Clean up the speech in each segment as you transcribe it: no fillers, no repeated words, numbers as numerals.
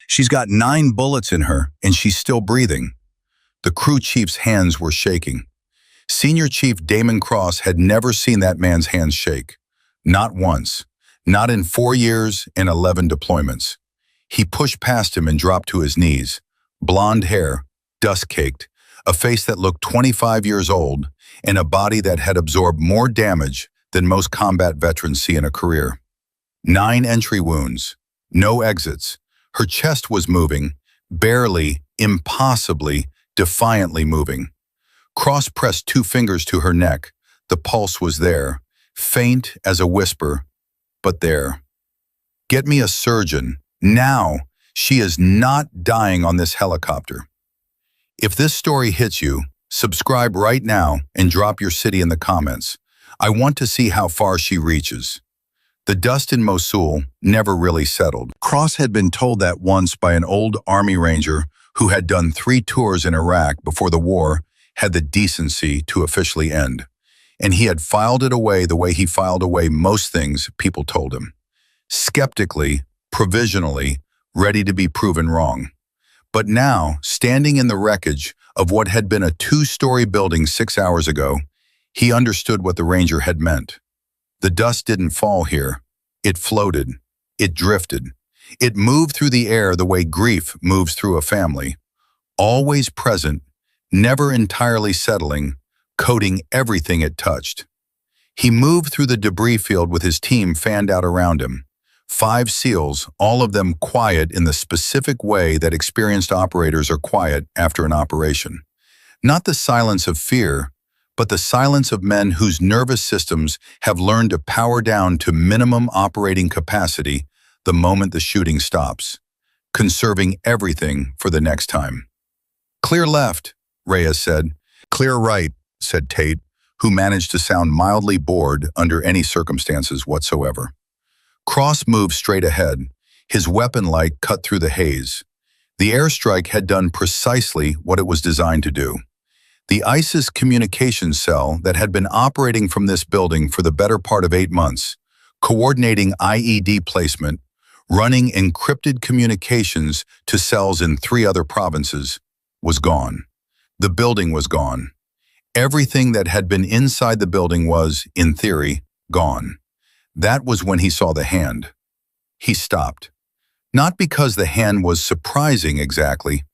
She's got 9 bullets in her, and she's still breathing. The crew chief's hands were shaking. Senior Chief Damon Cross had never seen that man's hands shake. Not once. Not in 4 years and 11 deployments. He pushed past him and dropped to his knees. Blonde hair, dust-caked, a face that looked 25 years old, and a body that had absorbed more damage than most combat veterans see in a career. 9 entry wounds, no exits. Her chest was moving, barely, impossibly, defiantly moving. Cross pressed 2 fingers to her neck. The pulse was there, faint as a whisper, but there. Get me a surgeon, now. She is not dying on this helicopter. If this story hits you, subscribe right now and drop your city in the comments. I want to see how far she reaches. The dust in Mosul never really settled. Cross had been told that once by an old Army Ranger who had done 3 tours in Iraq before the war had the decency to officially end. And he had filed it away the way he filed away most things people told him. Skeptically, provisionally, ready to be proven wrong. But now, standing in the wreckage of what had been a 2-story building 6 hours ago, he understood what the Ranger had meant. The dust didn't fall here. It floated. It drifted. It moved through the air the way grief moves through a family. Always present, never entirely settling, coating everything it touched. He moved through the debris field with his team fanned out around him. 5 SEALs, all of them quiet in the specific way that experienced operators are quiet after an operation. Not the silence of fear, but the silence of men whose nervous systems have learned to power down to minimum operating capacity the moment the shooting stops, conserving everything for the next time. "Clear left," Reyes said. "Clear right," said Tate, who managed to sound mildly bored under any circumstances whatsoever. Cross moved straight ahead, his weapon light cut through the haze. The airstrike had done precisely what it was designed to do. The ISIS communications cell that had been operating from this building for the better part of 8 months, coordinating IED placement, running encrypted communications to cells in 3 other provinces, was gone. The building was gone. Everything that had been inside the building was, in theory, gone. That was when he saw the hand. He stopped. Not because the hand was surprising exactly.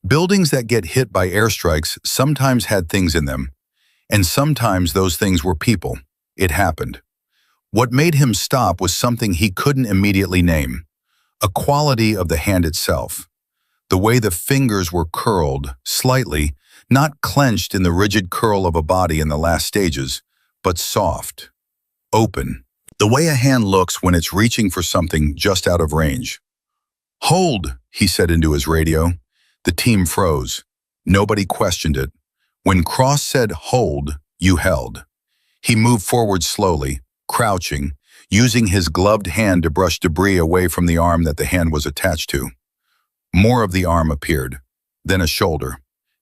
Buildings that get hit by airstrikes sometimes had things in them, and sometimes those things were people. It happened. What made him stop was something he couldn't immediately name, a quality of the hand itself. The way the fingers were curled, slightly, not clenched in the rigid curl of a body in the last stages, but soft, open. The way a hand looks when it's reaching for something just out of range. "Hold," he said into his radio. The team froze. Nobody questioned it. When Cross said hold, you held. He moved forward slowly, crouching, using his gloved hand to brush debris away from the arm that the hand was attached to. More of the arm appeared, then a shoulder.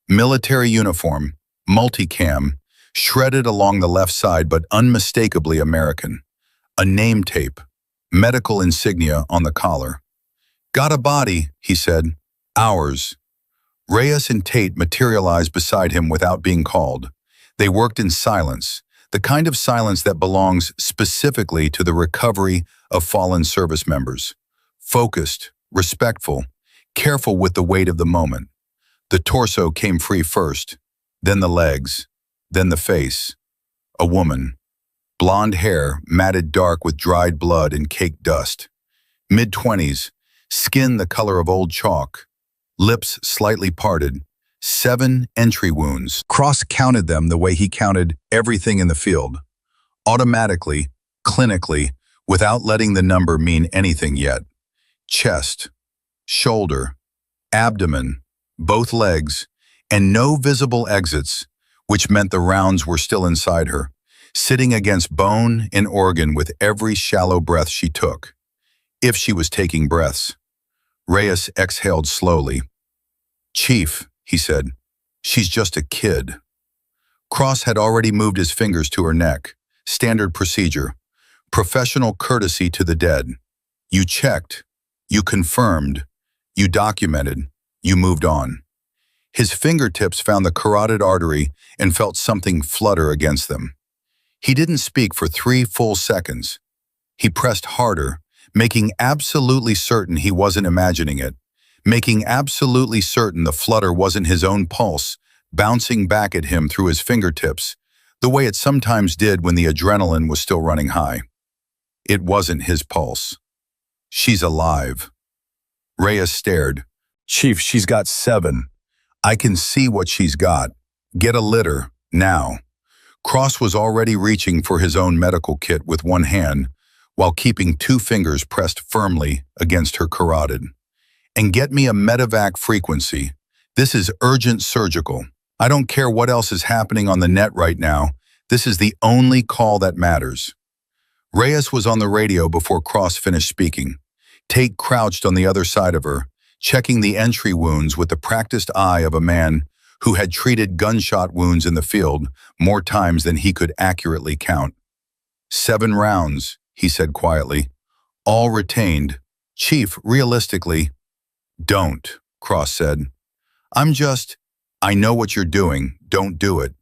Military uniform, multicam, shredded along the left side but unmistakably American. A name tape, medical insignia on the collar. "Got a body," he said. "Ours." Reyes and Tate materialized beside him without being called. They worked in silence, the kind of silence that belongs specifically to the recovery of fallen service members. Focused, respectful, careful with the weight of the moment. The torso came free first, then the legs, then the face. A woman. Blonde hair, matted dark with dried blood and caked dust. Mid-20s, skin the color of old chalk. Lips slightly parted. 7 entry wounds. Cross counted them the way he counted everything in the field. Automatically, clinically, without letting the number mean anything yet. Chest, shoulder, abdomen, both legs, and no visible exits, which meant the rounds were still inside her, sitting against bone and organ with every shallow breath she took. If she was taking breaths. Reyes exhaled slowly. "Chief," he said, "she's just a kid." Cross had already moved his fingers to her neck. Standard procedure. Professional courtesy to the dead. You checked. You confirmed. You documented. You moved on. His fingertips found the carotid artery and felt something flutter against them. He didn't speak for 3 full seconds. He pressed harder, making absolutely certain he wasn't imagining it, making absolutely certain the flutter wasn't his own pulse, bouncing back at him through his fingertips, the way it sometimes did when the adrenaline was still running high. It wasn't his pulse. She's alive. Reyes stared. Chief, she's got 7. I can see what she's got. Get a litter, now. Cross was already reaching for his own medical kit with one hand, while keeping 2 fingers pressed firmly against her carotid. And get me a medevac frequency. This is urgent surgical. I don't care what else is happening on the net right now. This is the only call that matters. Reyes was on the radio before Cross finished speaking. Tate crouched on the other side of her, checking the entry wounds with the practiced eye of a man who had treated gunshot wounds in the field more times than he could accurately count. 7 rounds, he said quietly. All retained. Chief, realistically, don't, Cross said. I know what you're doing. Don't do it.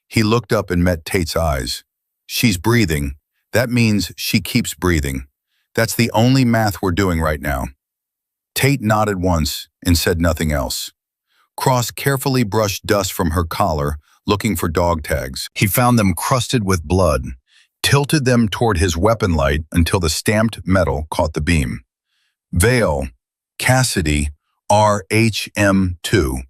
He looked up and met Tate's eyes. She's breathing. That means she keeps breathing. That's the only math we're doing right now. Tate nodded once and said nothing else. Cross carefully brushed dust from her collar, looking for dog tags. He found them crusted with blood, tilted them toward his weapon light until the stamped metal caught the beam. Vale, Cassidy, RHM2,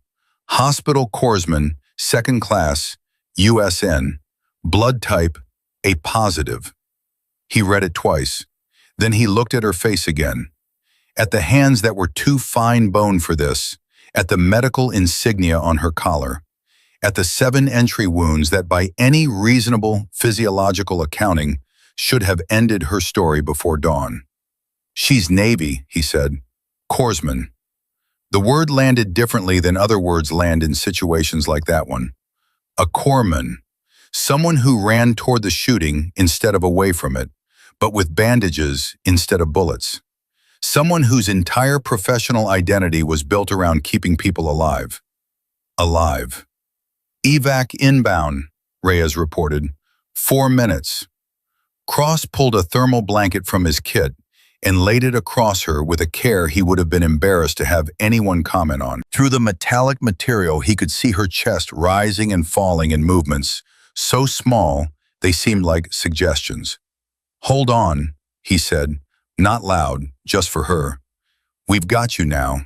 Hospital Corpsman, 2nd class, USN, blood type, A positive. He read it twice. Then he looked at her face again. At the hands that were too fine bone for this, at the medical insignia on her collar, at the 7 entry wounds that by any reasonable physiological accounting should have ended her story before dawn. She's Navy, he said. Corpsman. The word landed differently than other words land in situations like that one. A corpsman. Someone who ran toward the shooting instead of away from it, but with bandages instead of bullets. Someone whose entire professional identity was built around keeping people alive. Alive. Evac inbound, Reyes reported. 4 minutes. Cross pulled a thermal blanket from his kit and laid it across her with a care he would have been embarrassed to have anyone comment on. Through the metallic material, he could see her chest rising and falling in movements so small they seemed like suggestions. Hold on, he said, not loud, just for her. We've got you now.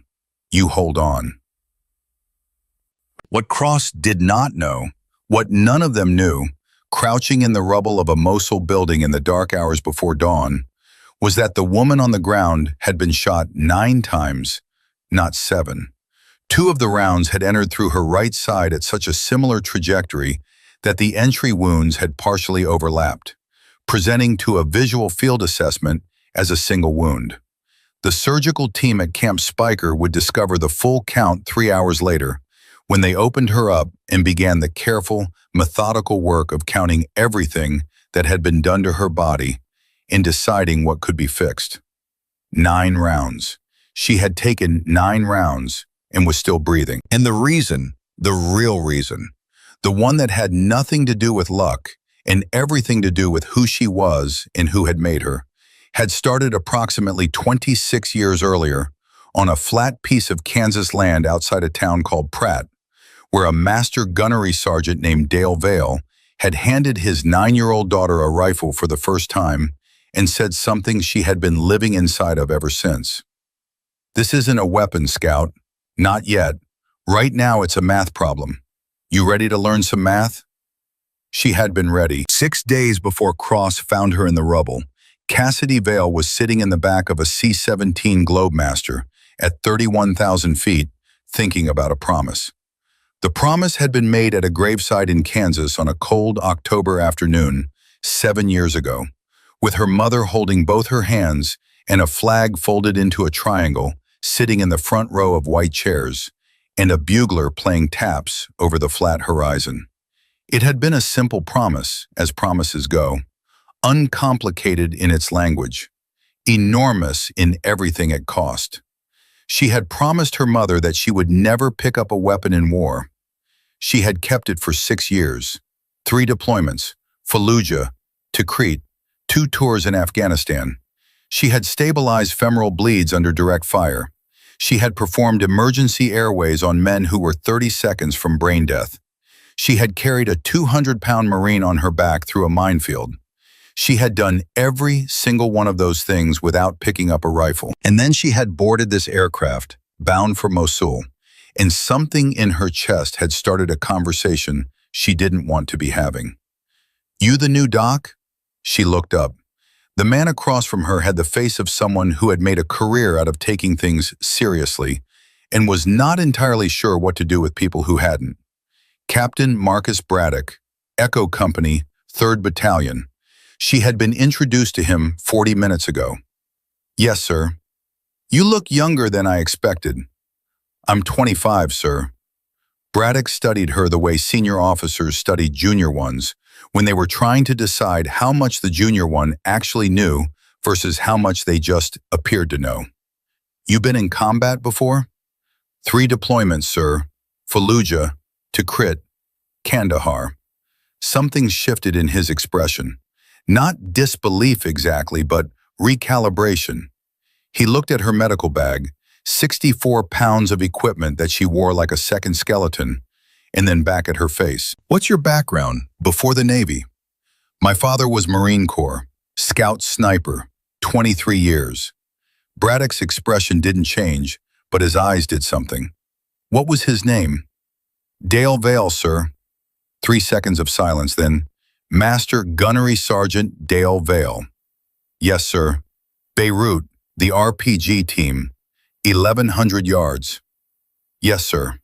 You hold on. What Cross did not know, what none of them knew, crouching in the rubble of a Mosul building in the dark hours before dawn, was that the woman on the ground had been shot 9 times, not 7. 2 of the rounds had entered through her right side at such a similar trajectory that the entry wounds had partially overlapped, presenting to a visual field assessment as a single wound. The surgical team at Camp Spiker would discover the full count 3 hours later, when they opened her up and began the careful, methodical work of counting everything that had been done to her body and deciding what could be fixed. 9 rounds. She had taken 9 rounds and was still breathing. And the reason, the real reason, the one that had nothing to do with luck and everything to do with who she was and who had made her, had started approximately 26 years earlier on a flat piece of Kansas land outside a town called Pratt, where a master gunnery sergeant named Dale Vale had handed his 9-year-old daughter a rifle for the first time and said something she had been living inside of ever since. This isn't a weapon, Scout. Not yet. Right now it's a math problem. You ready to learn some math? She had been ready. 6 days before Cross found her in the rubble, Cassidy Vale was sitting in the back of a C-17 Globemaster at 31,000 feet, thinking about a promise. The promise had been made at a gravesite in Kansas on a cold October afternoon 7 years ago, with her mother holding both her hands and a flag folded into a triangle sitting in the front row of white chairs, and a bugler playing taps over the flat horizon. It had been a simple promise, as promises go, uncomplicated in its language, enormous in everything it cost. She had promised her mother that she would never pick up a weapon in war. She had kept it for 6 years. 3 deployments, Fallujah, Tikrit, 2 tours in Afghanistan. She had stabilized femoral bleeds under direct fire. She had performed emergency airways on men who were 30 seconds from brain death. She had carried a 200-pound Marine on her back through a minefield. She had done every single one of those things without picking up a rifle. And then she had boarded this aircraft, bound for Mosul, and something in her chest had started a conversation she didn't want to be having. "You the new doc?" She looked up. The man across from her had the face of someone who had made a career out of taking things seriously and was not entirely sure what to do with people who hadn't. Captain Marcus Braddock, Echo Company, 3rd Battalion. She had been introduced to him 40 minutes ago. "Yes, sir." "You look younger than I expected." "I'm 25, sir." Braddock studied her the way senior officers studied junior ones when they were trying to decide how much the junior one actually knew versus how much they just appeared to know. "You been in combat before?" "3 deployments, sir. Fallujah, Tikrit, Kandahar." Something shifted in his expression. Not disbelief exactly, but recalibration. He looked at her medical bag, 64 pounds of equipment that she wore like a second skeleton, and then back at her face. "What's your background before the Navy?" "My father was Marine Corps, scout sniper, 23 years. Braddock's expression didn't change, but his eyes did something. "What was his name?" "Dale Vale, sir." 3 seconds of silence, then, "Master Gunnery Sergeant Dale Vale." "Yes, sir." "Beirut, the RPG team, 1,100 yards." "Yes, sir."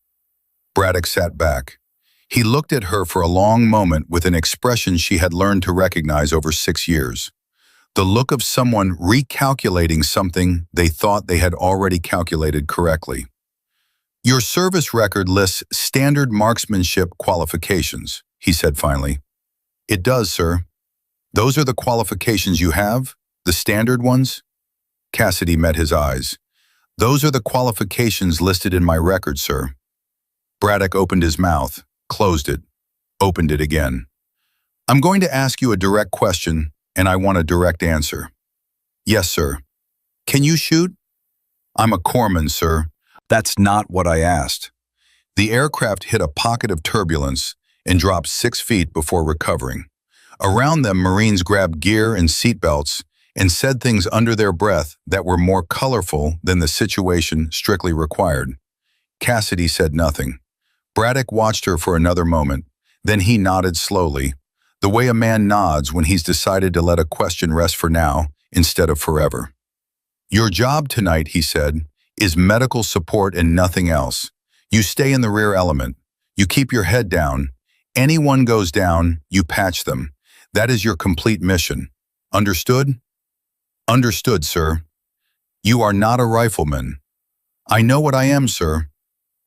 Braddock sat back. He looked at her for a long moment with an expression she had learned to recognize over 6 years. The look of someone recalculating something they thought they had already calculated correctly. "Your service record lists standard marksmanship qualifications," he said finally. "It does, sir." "Those are the qualifications you have? The standard ones?" Cassidy met his eyes. "Those are the qualifications listed in my record, sir." Braddock opened his mouth, closed it, opened it again. "I'm going to ask you a direct question, and I want a direct answer." "Yes, sir." "Can you shoot?" "I'm a corpsman, sir." "That's not what I asked." The aircraft hit a pocket of turbulence and dropped 6 feet before recovering. Around them, Marines grabbed gear and seatbelts and said things under their breath that were more colorful than the situation strictly required. Cassidy said nothing. Braddock watched her for another moment. Then he nodded slowly, the way a man nods when he's decided to let a question rest for now instead of forever. "Your job tonight," he said, "is medical support and nothing else. You stay in the rear element. You keep your head down. Anyone goes down, you patch them. That is your complete mission. Understood?" "Understood, sir." "You are not a rifleman." "I know what I am, sir."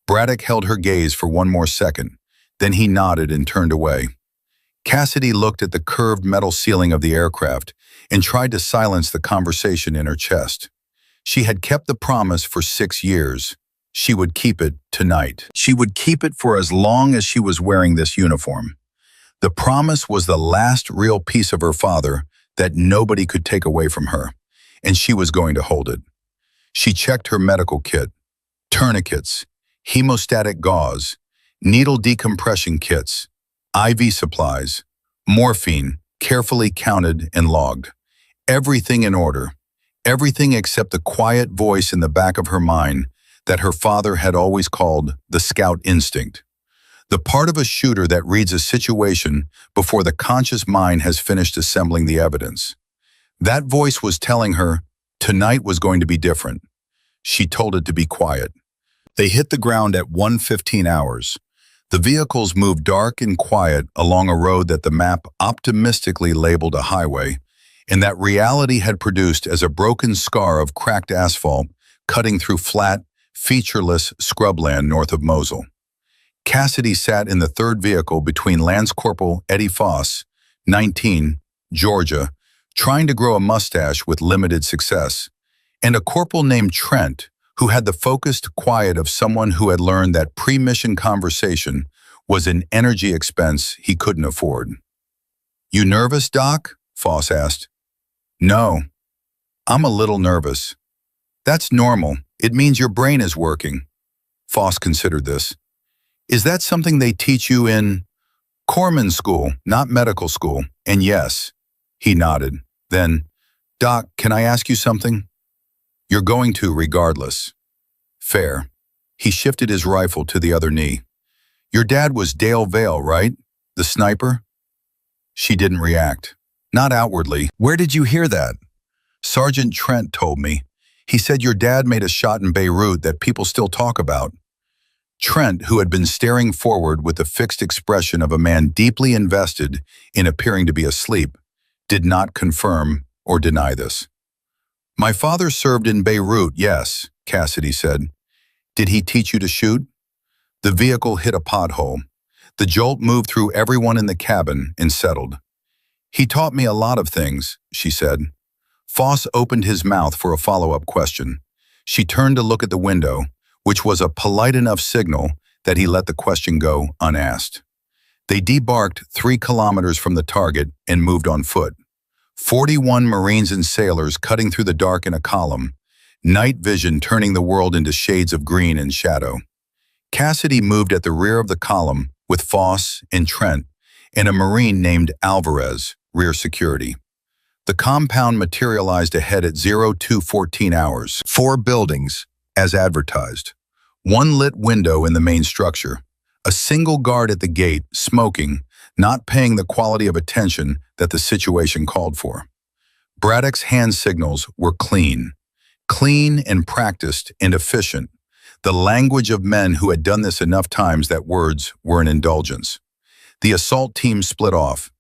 Braddock held her gaze for one more second. Then he nodded and turned away. Cassidy looked at the curved metal ceiling of the aircraft and tried to silence the conversation in her chest. She had kept the promise for 6 years. She would keep it tonight. She would keep it for as long as she was wearing this uniform. The promise was the last real piece of her father that nobody could take away from her, and she was going to hold it. She checked her medical kit, tourniquets, hemostatic gauze, needle decompression kits, IV supplies, morphine, carefully counted and logged. Everything in order. Everything except the quiet voice in the back of her mind that her father had always called the scout instinct. The part of a shooter that reads a situation before the conscious mind has finished assembling the evidence. That voice was telling her tonight was going to be different. She told it to be quiet. They hit the ground at 1:15 hours. The vehicles moved dark and quiet along a road that the map optimistically labeled a highway, and that reality had produced as a broken scar of cracked asphalt cutting through flat, featureless scrubland north of Mosul. Cassidy sat in the third vehicle between Lance Corporal Eddie Foss, 19, Georgia, trying to grow a mustache with limited success, and a corporal named Trent, who had the focused quiet of someone who had learned that pre-mission conversation was an energy expense he couldn't afford. "You nervous, Doc?" Foss asked. "No, I'm a little nervous." "That's normal. It means your brain is working." Foss considered this. "Is that something they teach you in Corpsman school, not medical school?" And yes, he nodded. Then, "Doc, can I ask you something?" "You're going to regardless." "Fair." He shifted his rifle to the other knee. "Your dad was Dale Vale, right? The sniper?" She didn't react. Not outwardly. "Where did you hear that?" "Sergeant Trent told me. He said your dad made a shot in Beirut that people still talk about." Trent, who had been staring forward with the fixed expression of a man deeply invested in appearing to be asleep, did not confirm or deny this. "My father served in Beirut, yes," Cassidy said. "Did he teach you to shoot?" The vehicle hit a pothole. The jolt moved through everyone in the cabin and settled. "He taught me a lot of things," she said. Foss opened his mouth for a follow-up question. She turned to look at the window, which was a polite enough signal that he let the question go unasked. They debarked 3 kilometers from the target and moved on foot. 41 Marines and sailors cutting through the dark in a column, night vision turning the world into shades of green and shadow. Cassidy moved at the rear of the column with Foss and Trent and a Marine named Alvarez, rear security. The compound materialized ahead at 0214 hours. 4 buildings, as advertised. 1 lit window in the main structure. A single guard at the gate, smoking, not paying the quality of attention that the situation called for. Braddock's hand signals were clean. Clean and practiced and efficient. The language of men who had done this enough times that words were an indulgence. The assault team split off.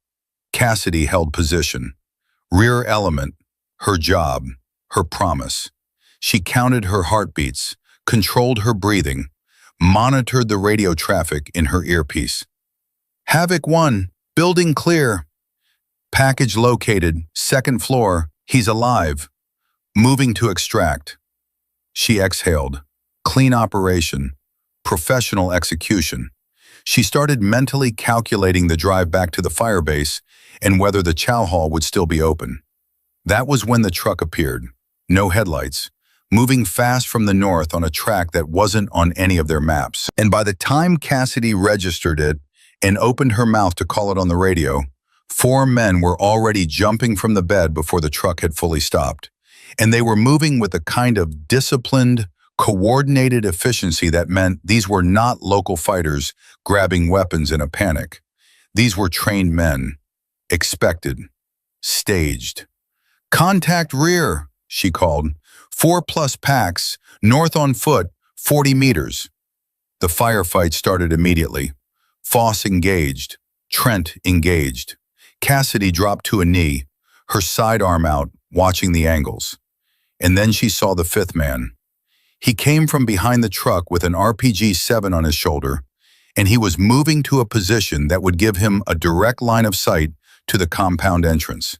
Cassidy held position. Rear element, her job, her promise. She counted her heartbeats, controlled her breathing, monitored the radio traffic in her earpiece. "Havoc 1, building clear. Package located, 2nd floor, he's alive. Moving to extract." She exhaled. Clean operation, professional execution. She started mentally calculating the drive back to the firebase and whether the chow hall would still be open. That was when the truck appeared. No headlights, moving fast from the north on a track that wasn't on any of their maps. And by the time Cassidy registered it and opened her mouth to call it on the radio, 4 men were already jumping from the bed before the truck had fully stopped. And they were moving with a kind of disciplined, coordinated efficiency that meant these were not local fighters grabbing weapons in a panic. These were trained men, expected, staged. "Contact rear," she called. 4+ packs, north on foot, 40 meters. The firefight started immediately. Foss engaged. Trent engaged. Cassidy dropped to a knee, her sidearm out, watching the angles. And then she saw the 5th man. He came from behind the truck with an RPG-7 on his shoulder, and he was moving to a position that would give him a direct line of sight to the compound entrance,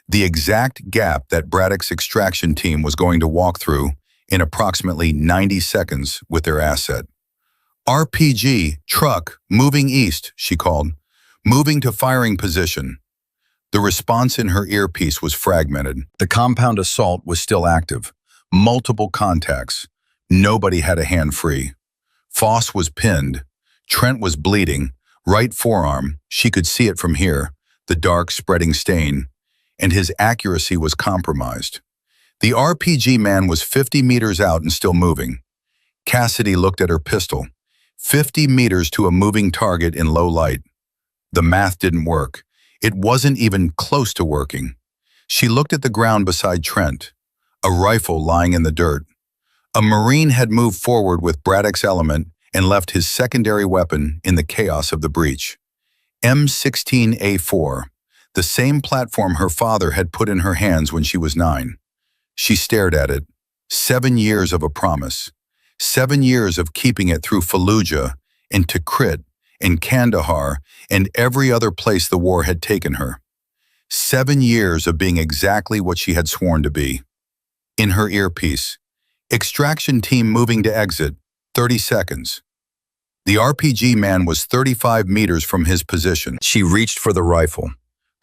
the exact gap that Braddock's extraction team was going to walk through in approximately 90 seconds with their asset. "RPG, truck, moving east," she called, "moving to firing position." The response in her earpiece was fragmented. The compound assault was still active. Multiple contacts. Nobody had a hand free. Foss was pinned. Trent was bleeding. Right forearm, she could see it from here, the dark spreading stain, and his accuracy was compromised. The RPG man was 50 meters out and still moving. Cassidy looked at her pistol. 50 meters to a moving target in low light. The math didn't work. It wasn't even close to working. She looked at the ground beside Trent, a rifle lying in the dirt. A Marine had moved forward with Braddock's element and left his secondary weapon in the chaos of the breach. M16A4, the same platform her father had put in her hands when she was 9. She stared at it. 7 years of a promise. 7 years of keeping it through Fallujah and Tikrit and Kandahar and every other place the war had taken her. 7 years of being exactly what she had sworn to be. In her earpiece, Extraction team moving to exit, 30 seconds. The RPG man was 35 meters from his position. She reached for the rifle.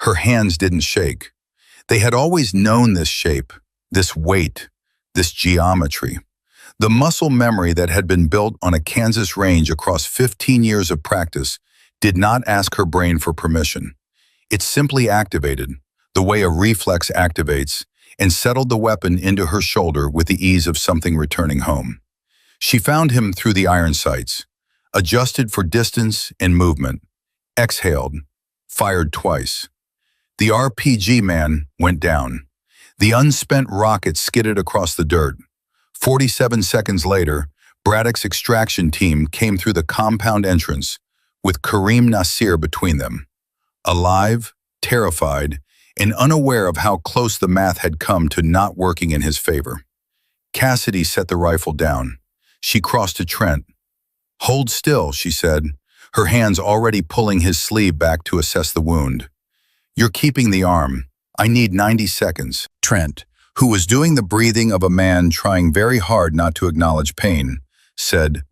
Her hands didn't shake. They had always known this shape, this weight, this geometry. The muscle memory that had been built on a Kansas range across 15 years of practice did not ask her brain for permission. It simply activated, the way a reflex activates, and settled the weapon into her shoulder with the ease of something returning home. She found him through the iron sights, adjusted for distance and movement, exhaled, fired twice. The RPG man went down. The unspent rocket skidded across the dirt. 47 seconds later, Braddock's extraction team came through the compound entrance, with Kareem Nasir between them. Alive, terrified, and unaware of how close the math had come to not working in his favor. Cassidy set the rifle down. She crossed to Trent. "Hold still," she said, her hands already pulling his sleeve back to assess the wound. "You're keeping the arm. I need 90 seconds. Trent, who was doing the breathing of a man trying very hard not to acknowledge pain, said,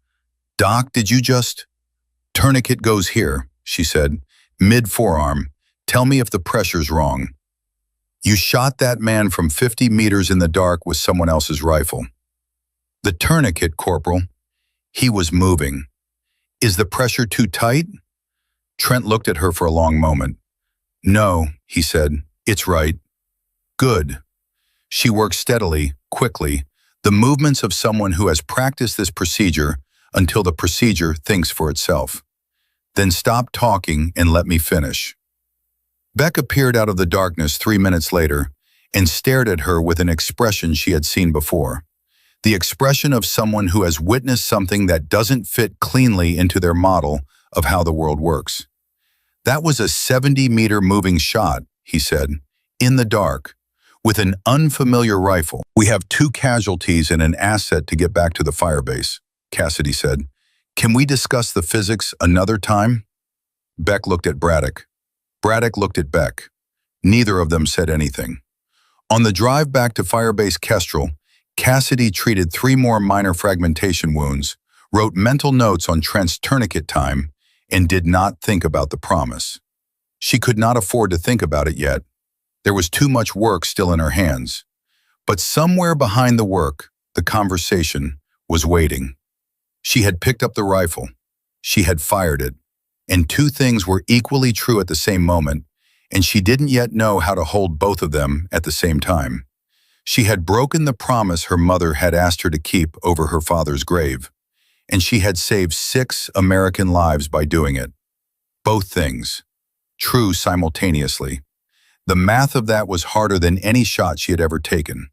"Doc, did you just—" "Tourniquet goes here," she said, mid-forearm. "Tell me if the pressure's wrong." "You shot that man from 50 meters in the dark with someone else's rifle." "The tourniquet, Corporal. He was moving." "Is the pressure too tight?" Trent looked at her for a long moment. "No," he said. "It's right." "Good." She worked steadily, quickly, the movements of someone who has practiced this procedure until the procedure thinks for itself. "Then stop talking and let me finish." Beck appeared out of the darkness 3 minutes later and stared at her with an expression she had seen before. The expression of someone who has witnessed something that doesn't fit cleanly into their model of how the world works. "That was a 70-meter moving shot," he said, "in the dark, with an unfamiliar rifle. We have 2 casualties and an asset to get back to the firebase," Cassidy said. "Can we discuss the physics another time?" Beck looked at Braddock. Braddock looked at Beck. Neither of them said anything. On the drive back to Firebase Kestrel, Cassidy treated 3 more minor fragmentation wounds, wrote mental notes on Trent's tourniquet time, and did not think about the promise. She could not afford to think about it yet. There was too much work still in her hands. But somewhere behind the work, the conversation was waiting. She had picked up the rifle. She had fired it. And 2 things were equally true at the same moment, and she didn't yet know how to hold both of them at the same time. She had broken the promise her mother had asked her to keep over her father's grave, and she had saved 6 American lives by doing it. Both things, true simultaneously. The math of that was harder than any shot she had ever taken.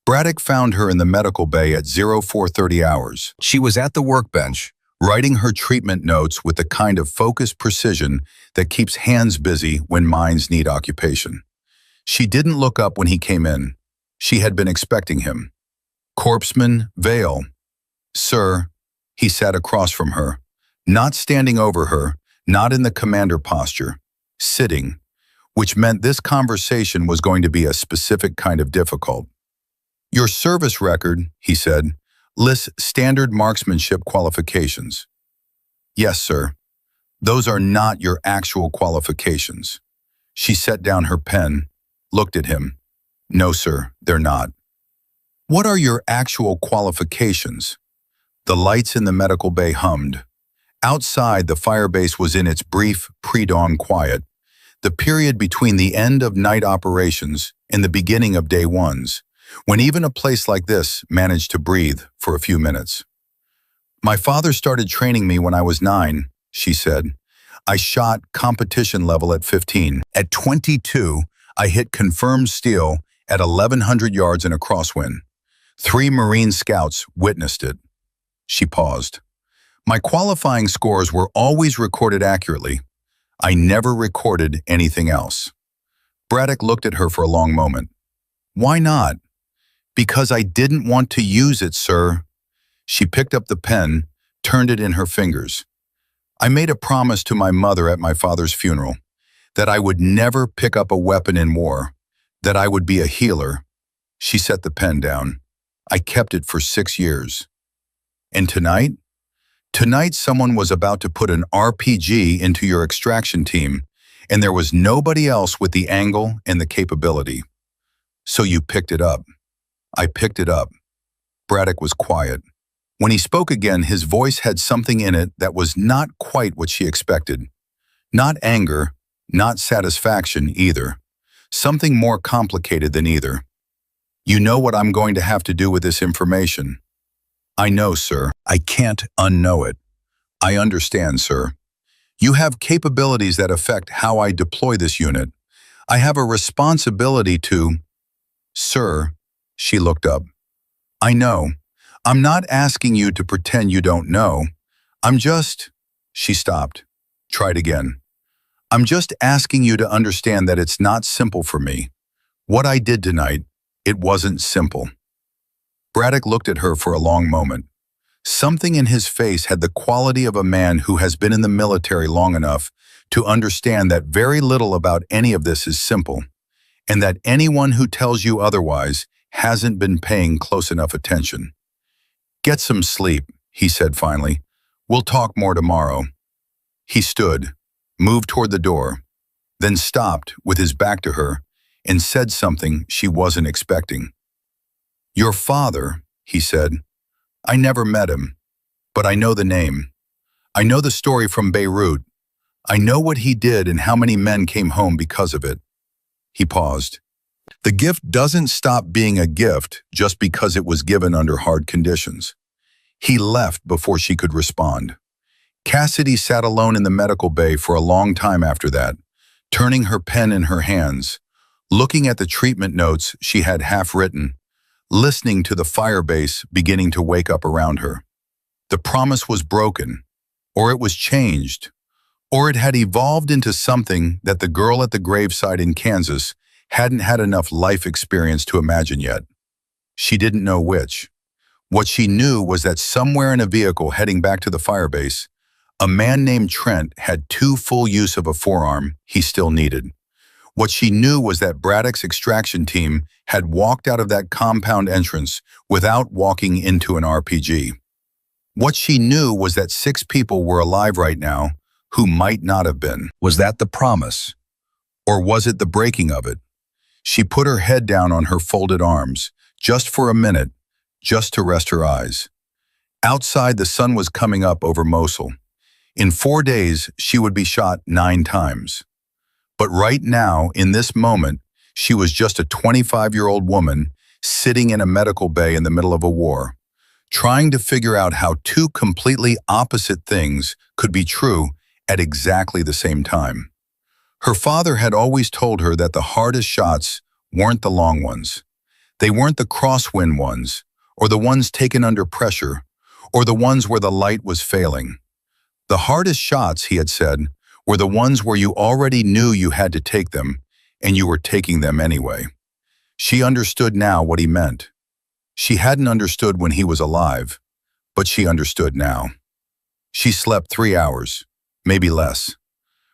Braddock found her in the medical bay at 0430 hours. She was at the workbench, writing her treatment notes with the kind of focused precision that keeps hands busy when minds need occupation. She didn't look up when he came in. She had been expecting him. "Corpsman Vale." "Sir." He sat across from her, not standing over her, not in the commander posture, sitting, which meant this conversation was going to be a specific kind of difficult. "Your service record," he said, "lists standard marksmanship qualifications." "Yes, sir. Those are not your actual qualifications." She set down her pen, looked at him. "No, sir, they're not." "What are your actual qualifications?" The lights in the medical bay hummed. Outside, the firebase was in its brief, pre-dawn quiet, the period between the end of night operations and the beginning of day ones, when even a place like this managed to breathe for a few minutes. "My father started training me when I was 9, she said. "I shot competition level at 15. At 22, I hit confirmed steel at 1,100 yards in a crosswind. 3 Marine scouts witnessed it." She paused. "My qualifying scores were always recorded accurately. I never recorded anything else." Braddock looked at her for a long moment. "Why not?" "Because I didn't want to use it, sir." She picked up the pen, turned it in her fingers. "I made a promise to my mother at my father's funeral, that I would never pick up a weapon in war, that I would be a healer." She set the pen down. I kept it for 6 years. And tonight? Tonight someone was about to put an RPG into your extraction team, and there was nobody else with the angle and the capability. So you picked it up. I picked it up. Braddock was quiet. When he spoke again, his voice had something in it that was not quite what she expected. Not anger, not satisfaction either. Something more complicated than either. You know what I'm going to have to do with this information. I know, sir. I can't unknow it. I understand, sir. You have capabilities that affect how I deploy this unit. I have a responsibility to... Sir, she looked up. I know. I'm not asking you to pretend you don't know. I'm just... She stopped. Tried again. I'm just asking you to understand that it's not simple for me. What I did tonight, it wasn't simple. Braddock looked at her for a long moment. Something in his face had the quality of a man who has been in the military long enough to understand that very little about any of this is simple, and that anyone who tells you otherwise hasn't been paying close enough attention. Get some sleep, he said finally. We'll talk more tomorrow. He stood, moved toward the door, then stopped with his back to her and said something she wasn't expecting. Your father, he said. I never met him, but I know the name. I know the story from Beirut. I know what he did and how many men came home because of it. He paused. The gift doesn't stop being a gift just because it was given under hard conditions. He left before she could respond. Cassidy sat alone in the medical bay for a long time after that, turning her pen in her hands, looking at the treatment notes she had half written, listening to the firebase beginning to wake up around her. The promise was broken, or it was changed, or it had evolved into something that the girl at the graveside in Kansas hadn't had enough life experience to imagine yet. She didn't know which. What she knew was that somewhere in a vehicle heading back to the firebase, a man named Trent had 2 full use of a forearm he still needed. What she knew was that Braddock's extraction team had walked out of that compound entrance without walking into an RPG. What she knew was that 6 people were alive right now who might not have been. Was that the promise? Or was it the breaking of it? She put her head down on her folded arms, just for a minute, just to rest her eyes. Outside, the sun was coming up over Mosul. In 4 days, she would be shot 9 times. But right now, in this moment, she was just a 25-year-old woman sitting in a medical bay in the middle of a war, trying to figure out how 2 completely opposite things could be true at exactly the same time. Her father had always told her that the hardest shots weren't the long ones. They weren't the crosswind ones, or the ones taken under pressure, or the ones where the light was failing. The hardest shots, he had said, were the ones where you already knew you had to take them, and you were taking them anyway. She understood now what he meant. She hadn't understood when he was alive, but she understood now. She slept 3 hours, maybe less.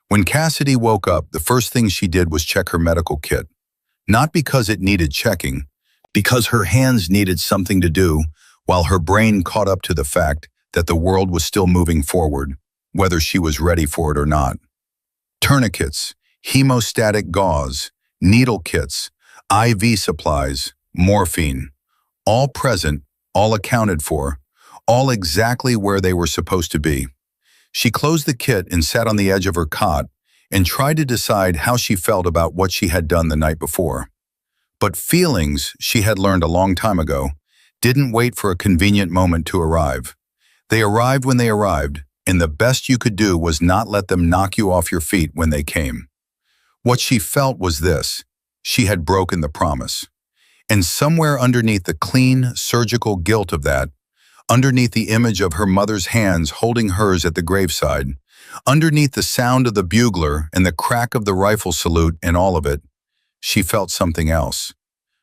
When Cassidy woke up, the first thing she did was check her medical kit. Not because it needed checking, because her hands needed something to do, while her brain caught up to the fact that the world was still moving forward, whether she was ready for it or not. Tourniquets, hemostatic gauze, needle kits, IV supplies, morphine, all present, all accounted for, all exactly where they were supposed to be. She closed the kit and sat on the edge of her cot and tried to decide how she felt about what she had done the night before. But feelings, she had learned a long time ago, didn't wait for a convenient moment to arrive. They arrived when they arrived, and the best you could do was not let them knock you off your feet when they came. What she felt was this: she had broken the promise. And somewhere underneath the clean, surgical guilt of that, underneath the image of her mother's hands holding hers at the graveside, underneath the sound of the bugler and the crack of the rifle salute and all of it, she felt something else.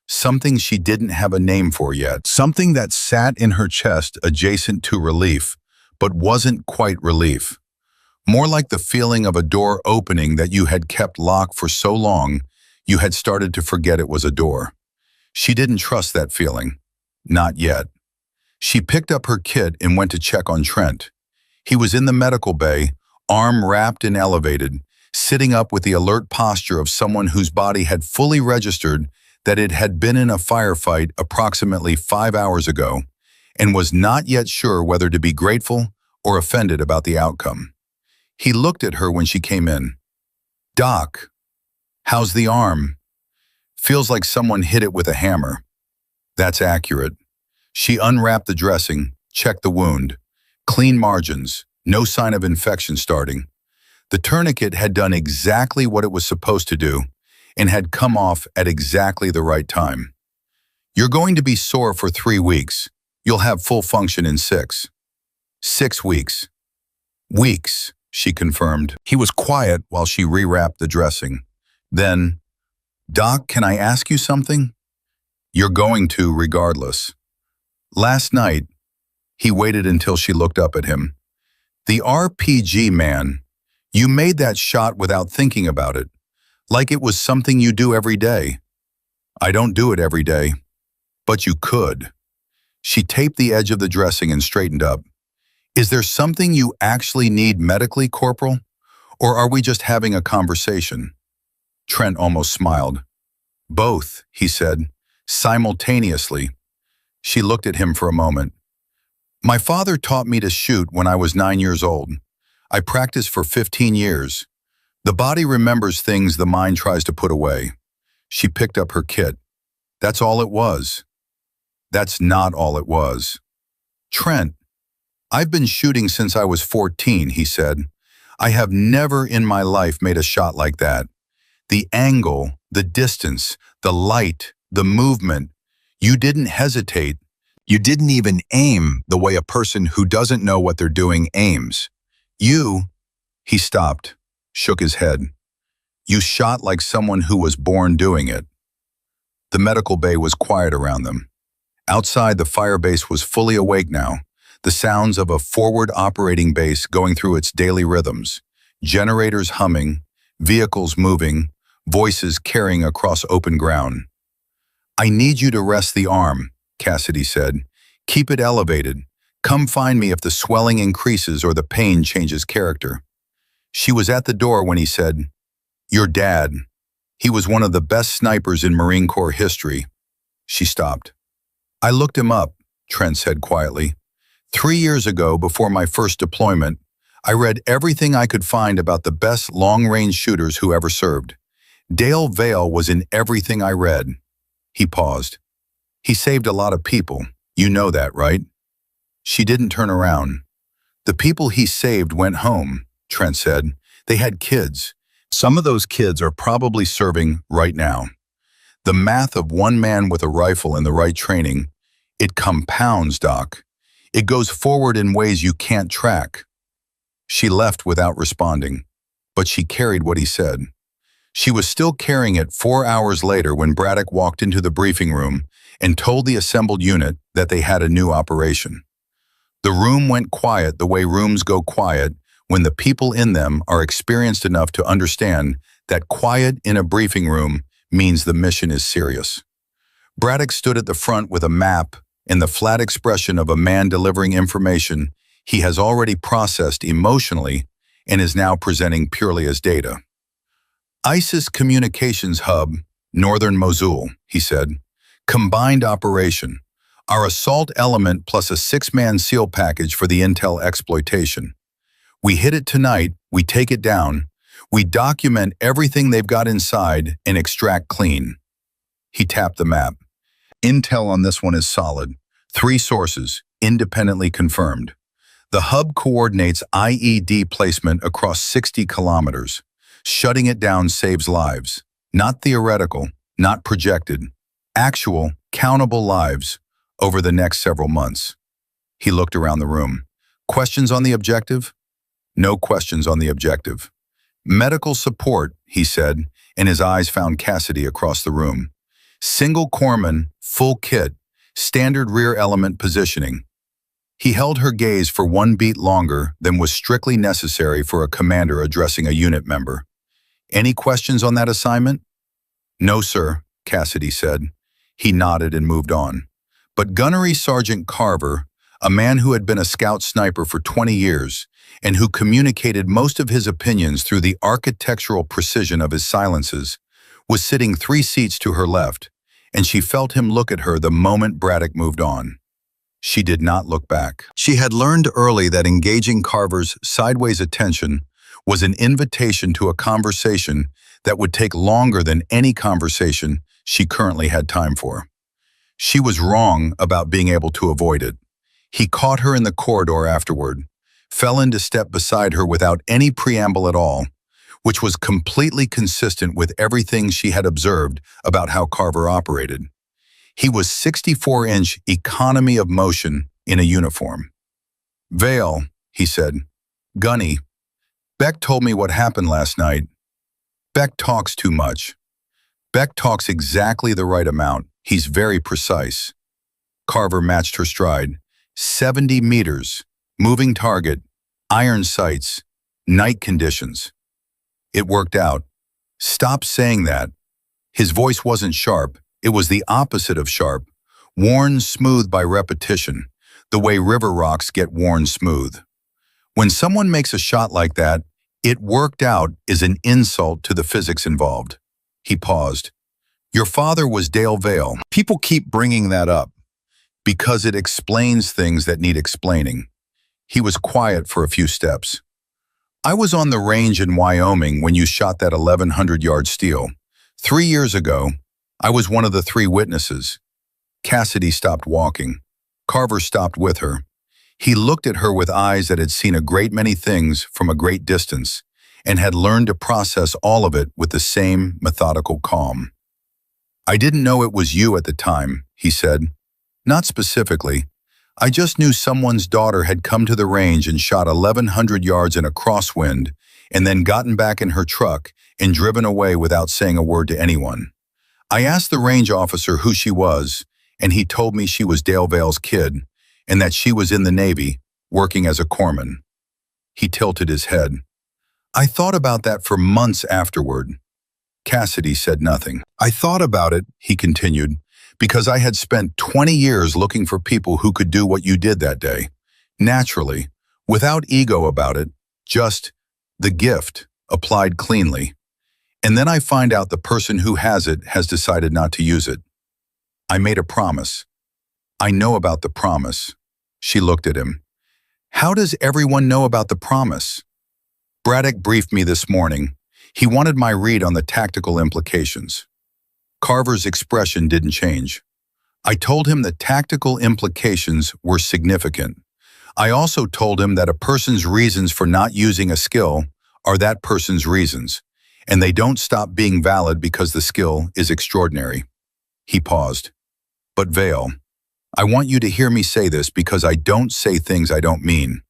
Something she didn't have a name for yet. Something that sat in her chest adjacent to relief, but wasn't quite relief. More like the feeling of a door opening that you had kept locked for so long, you had started to forget it was a door. She didn't trust that feeling. Not yet. She picked up her kit and went to check on Trent. He was in the medical bay, arm wrapped and elevated, sitting up with the alert posture of someone whose body had fully registered that it had been in a firefight approximately 5 hours ago and was not yet sure whether to be grateful or offended about the outcome. He looked at her when she came in. "Doc, how's the arm?" "Feels like someone hit it with a hammer." "That's accurate." She unwrapped the dressing, checked the wound. Clean margins, no sign of infection starting. The tourniquet had done exactly what it was supposed to do and had come off at exactly the right time. "You're going to be sore for 3 weeks. You'll have full function in 6. 6 weeks. "Weeks," she confirmed. He was quiet while she rewrapped the dressing. Then, "Doc, can I ask you something?" "You're going to regardless." "Last night," he waited until she looked up at him. "The RPG, man, you made that shot without thinking about it, like it was something you do every day." "I don't do it every day." "But you could." She taped the edge of the dressing and straightened up. "Is there something you actually need medically, Corporal? Or are we just having a conversation?" Trent almost smiled. "Both," he said, simultaneously. She looked at him for a moment. "My father taught me to shoot when I was 9 years old. I practiced for 15 years. The body remembers things the mind tries to put away." She picked up her kit. "That's all it was." "That's not all it was." "Trent, I've been shooting since I was 14, he said. "I have never in my life made a shot like that. The angle, the distance, the light, the movement. You didn't hesitate. You didn't even aim the way a person who doesn't know what they're doing aims. He stopped, shook his head. "You shot like someone who was born doing it." The medical bay was quiet around them. Outside, the fire base was fully awake now, the sounds of a forward operating base going through its daily rhythms, generators humming, vehicles moving, voices carrying across open ground. "I need you to rest the arm," Cassidy said. "Keep it elevated. Come find me if the swelling increases or the pain changes character." She was at the door when he said, "Your dad. He was one of the best snipers in Marine Corps history." She stopped. "I looked him up," Trent said quietly. 3 years ago, before my first deployment, I read everything I could find about the best long-range shooters who ever served. Dale Vail was in everything I read." He paused. "He saved a lot of people. You know that, right?" She didn't turn around. "The people he saved went home," Trent said. "They had kids. Some of those kids are probably serving right now. The math of one man with a rifle and the right training, it compounds, Doc. It goes forward in ways you can't track." She left without responding, but she carried what he said. She was still carrying it 4 hours later when Braddock walked into the briefing room and told the assembled unit that they had a new operation. The room went quiet the way rooms go quiet when the people in them are experienced enough to understand that quiet in a briefing room means the mission is serious. Braddock stood at the front with a map and the flat expression of a man delivering information he has already processed emotionally and is now presenting purely as data. "ISIS Communications Hub, Northern Mosul," he said. "Combined operation. Our assault element plus a 6-man SEAL package for the intel exploitation. We hit it tonight, we take it down, we document everything they've got inside and extract clean." He tapped the map. "Intel on this one is solid. 3 sources, independently confirmed. The hub coordinates IED placement across 60 kilometers. Shutting it down saves lives. Not theoretical, not projected. Actual, countable lives over the next several months." He looked around the room. "Questions on the objective?" No questions on the objective. "Medical support," he said, and his eyes found Cassidy across the room. "Single corpsman, full kit, standard rear element positioning." He held her gaze for 1 beat longer than was strictly necessary for a commander addressing a unit member. "Any questions on that assignment?" "No, sir," Cassidy said. He nodded and moved on. But Gunnery Sergeant Carver, a man who had been a scout sniper for 20 years and who communicated most of his opinions through the architectural precision of his silences, was sitting 3 seats to her left, and she felt him look at her the moment Braddock moved on. She did not look back. She had learned early that engaging Carver's sideways attention was an invitation to a conversation that would take longer than any conversation she currently had time for. She was wrong about being able to avoid it. He caught her in the corridor afterward, fell into step beside her without any preamble at all, which was completely consistent with everything she had observed about how Carver operated. He was 64-inch economy of motion in a uniform. "Vale," he said. "Gunny, Beck told me what happened last night. Beck talks too much. Beck talks exactly the right amount. He's very precise." Carver matched her stride. 70 meters, moving target, iron sights, night conditions. It worked out. "Stop saying that." His voice wasn't sharp. It was the opposite of sharp, worn smooth by repetition, the way river rocks get worn smooth. When someone makes a shot like that, "it worked out" is an insult to the physics involved. He paused. "Your father was Dale Vale." People keep bringing that up because it explains things that need explaining. He was quiet for a few steps. "I was on the range in Wyoming when you shot that 1,100-yard steel. 3 years ago, I was one of the 3 witnesses." Cassidy stopped walking. Carver stopped with her. He looked at her with eyes that had seen a great many things from a great distance and had learned to process all of it with the same methodical calm. "I didn't know it was you at the time," he said. "Not specifically. I just knew someone's daughter had come to the range and shot 1,100 yards in a crosswind and then gotten back in her truck and driven away without saying a word to anyone. I asked the range officer who she was, and he told me she was Dale Vale's kid and that she was in the Navy, working as a corpsman." He tilted his head. "I thought about that for months afterward." Cassidy said nothing. "I thought about it," he continued, "because I had spent 20 years looking for people who could do what you did that day. Naturally, without ego about it, just the gift, applied cleanly. And then I find out the person who has it has decided not to use it. I made a promise. I know about the promise." She looked at him. "How does everyone know about the promise?" "Braddock briefed me this morning. He wanted my read on the tactical implications." Carver's expression didn't change. "I told him the tactical implications were significant. I also told him that a person's reasons for not using a skill are that person's reasons, and they don't stop being valid because the skill is extraordinary." He paused. "But Vale, I want you to hear me say this because I don't say things I don't mean.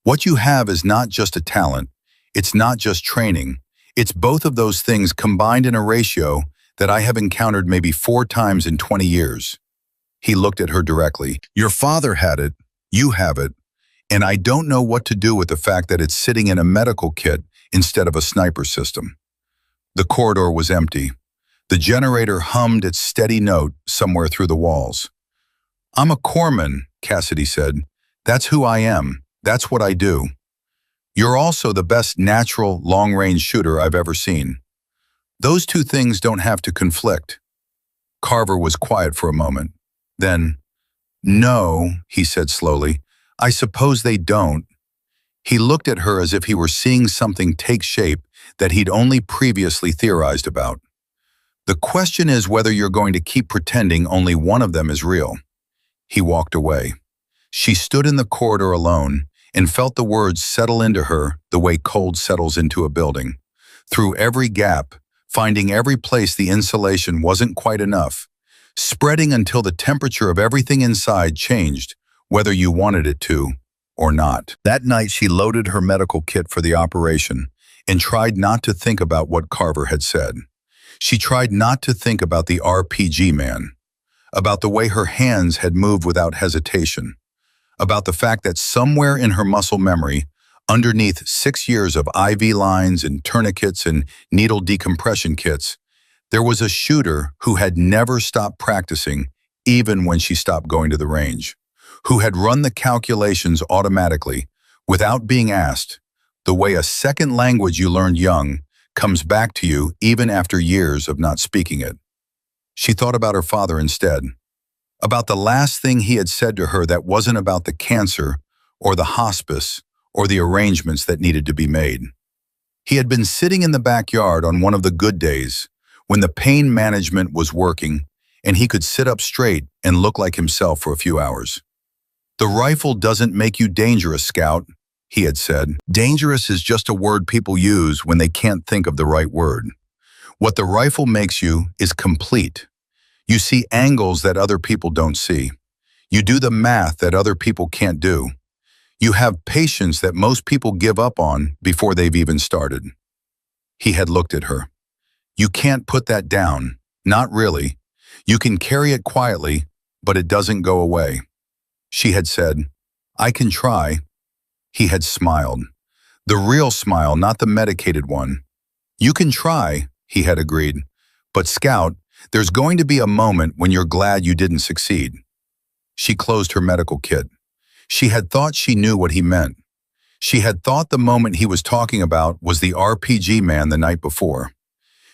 What you have is not just a talent. It's not just training. It's both of those things combined in a ratio that I have encountered maybe 4 times in 20 years. He looked at her directly. "Your father had it. You have it. And I don't know what to do with the fact that it's sitting in a medical kit instead of a sniper system." The corridor was empty. The generator hummed its steady note somewhere through the walls. "I'm a corpsman," Cassidy said. "That's who I am. That's what I do. You're also the best natural long-range shooter I've ever seen. Those 2 things don't have to conflict." Carver was quiet for a moment. Then, "No," he said slowly, "I suppose they don't." He looked at her as if he were seeing something take shape that he'd only previously theorized about. "The question is whether you're going to keep pretending only one of them is real." He walked away. She stood in the corridor alone and felt the words settle into her the way cold settles into a building. Through every gap, finding every place the insulation wasn't quite enough, spreading until the temperature of everything inside changed, whether you wanted it to or not. That night she loaded her medical kit for the operation and tried not to think about what Carver had said. She tried not to think about the RPG man, about the way her hands had moved without hesitation, about the fact that somewhere in her muscle memory, underneath 6 years of IV lines and tourniquets and needle decompression kits, there was a shooter who had never stopped practicing even when she stopped going to the range, who had run the calculations automatically, without being asked, the way a second language you learned young comes back to you even after years of not speaking it. She thought about her father instead, about the last thing he had said to her that wasn't about the cancer or the hospice or the arrangements that needed to be made. He had been sitting in the backyard on one of the good days when the pain management was working and he could sit up straight and look like himself for a few hours. "The rifle doesn't make you dangerous, Scout," he had said. Dangerous is just a word people use when they can't think of the right word. What the rifle makes you is complete. You see angles that other people don't see. You do the math that other people can't do. You have patience that most people give up on before they've even started. He had looked at her. "You can't put that down. Not really. You can carry it quietly, but it doesn't go away." She had said, "I can try." He had smiled. The real smile, not the medicated one. "You can try," he had agreed. "But Scout, there's going to be a moment when you're glad you didn't succeed." She closed her medical kit. She had thought she knew what he meant. She had thought the moment he was talking about was the RPG man the night before.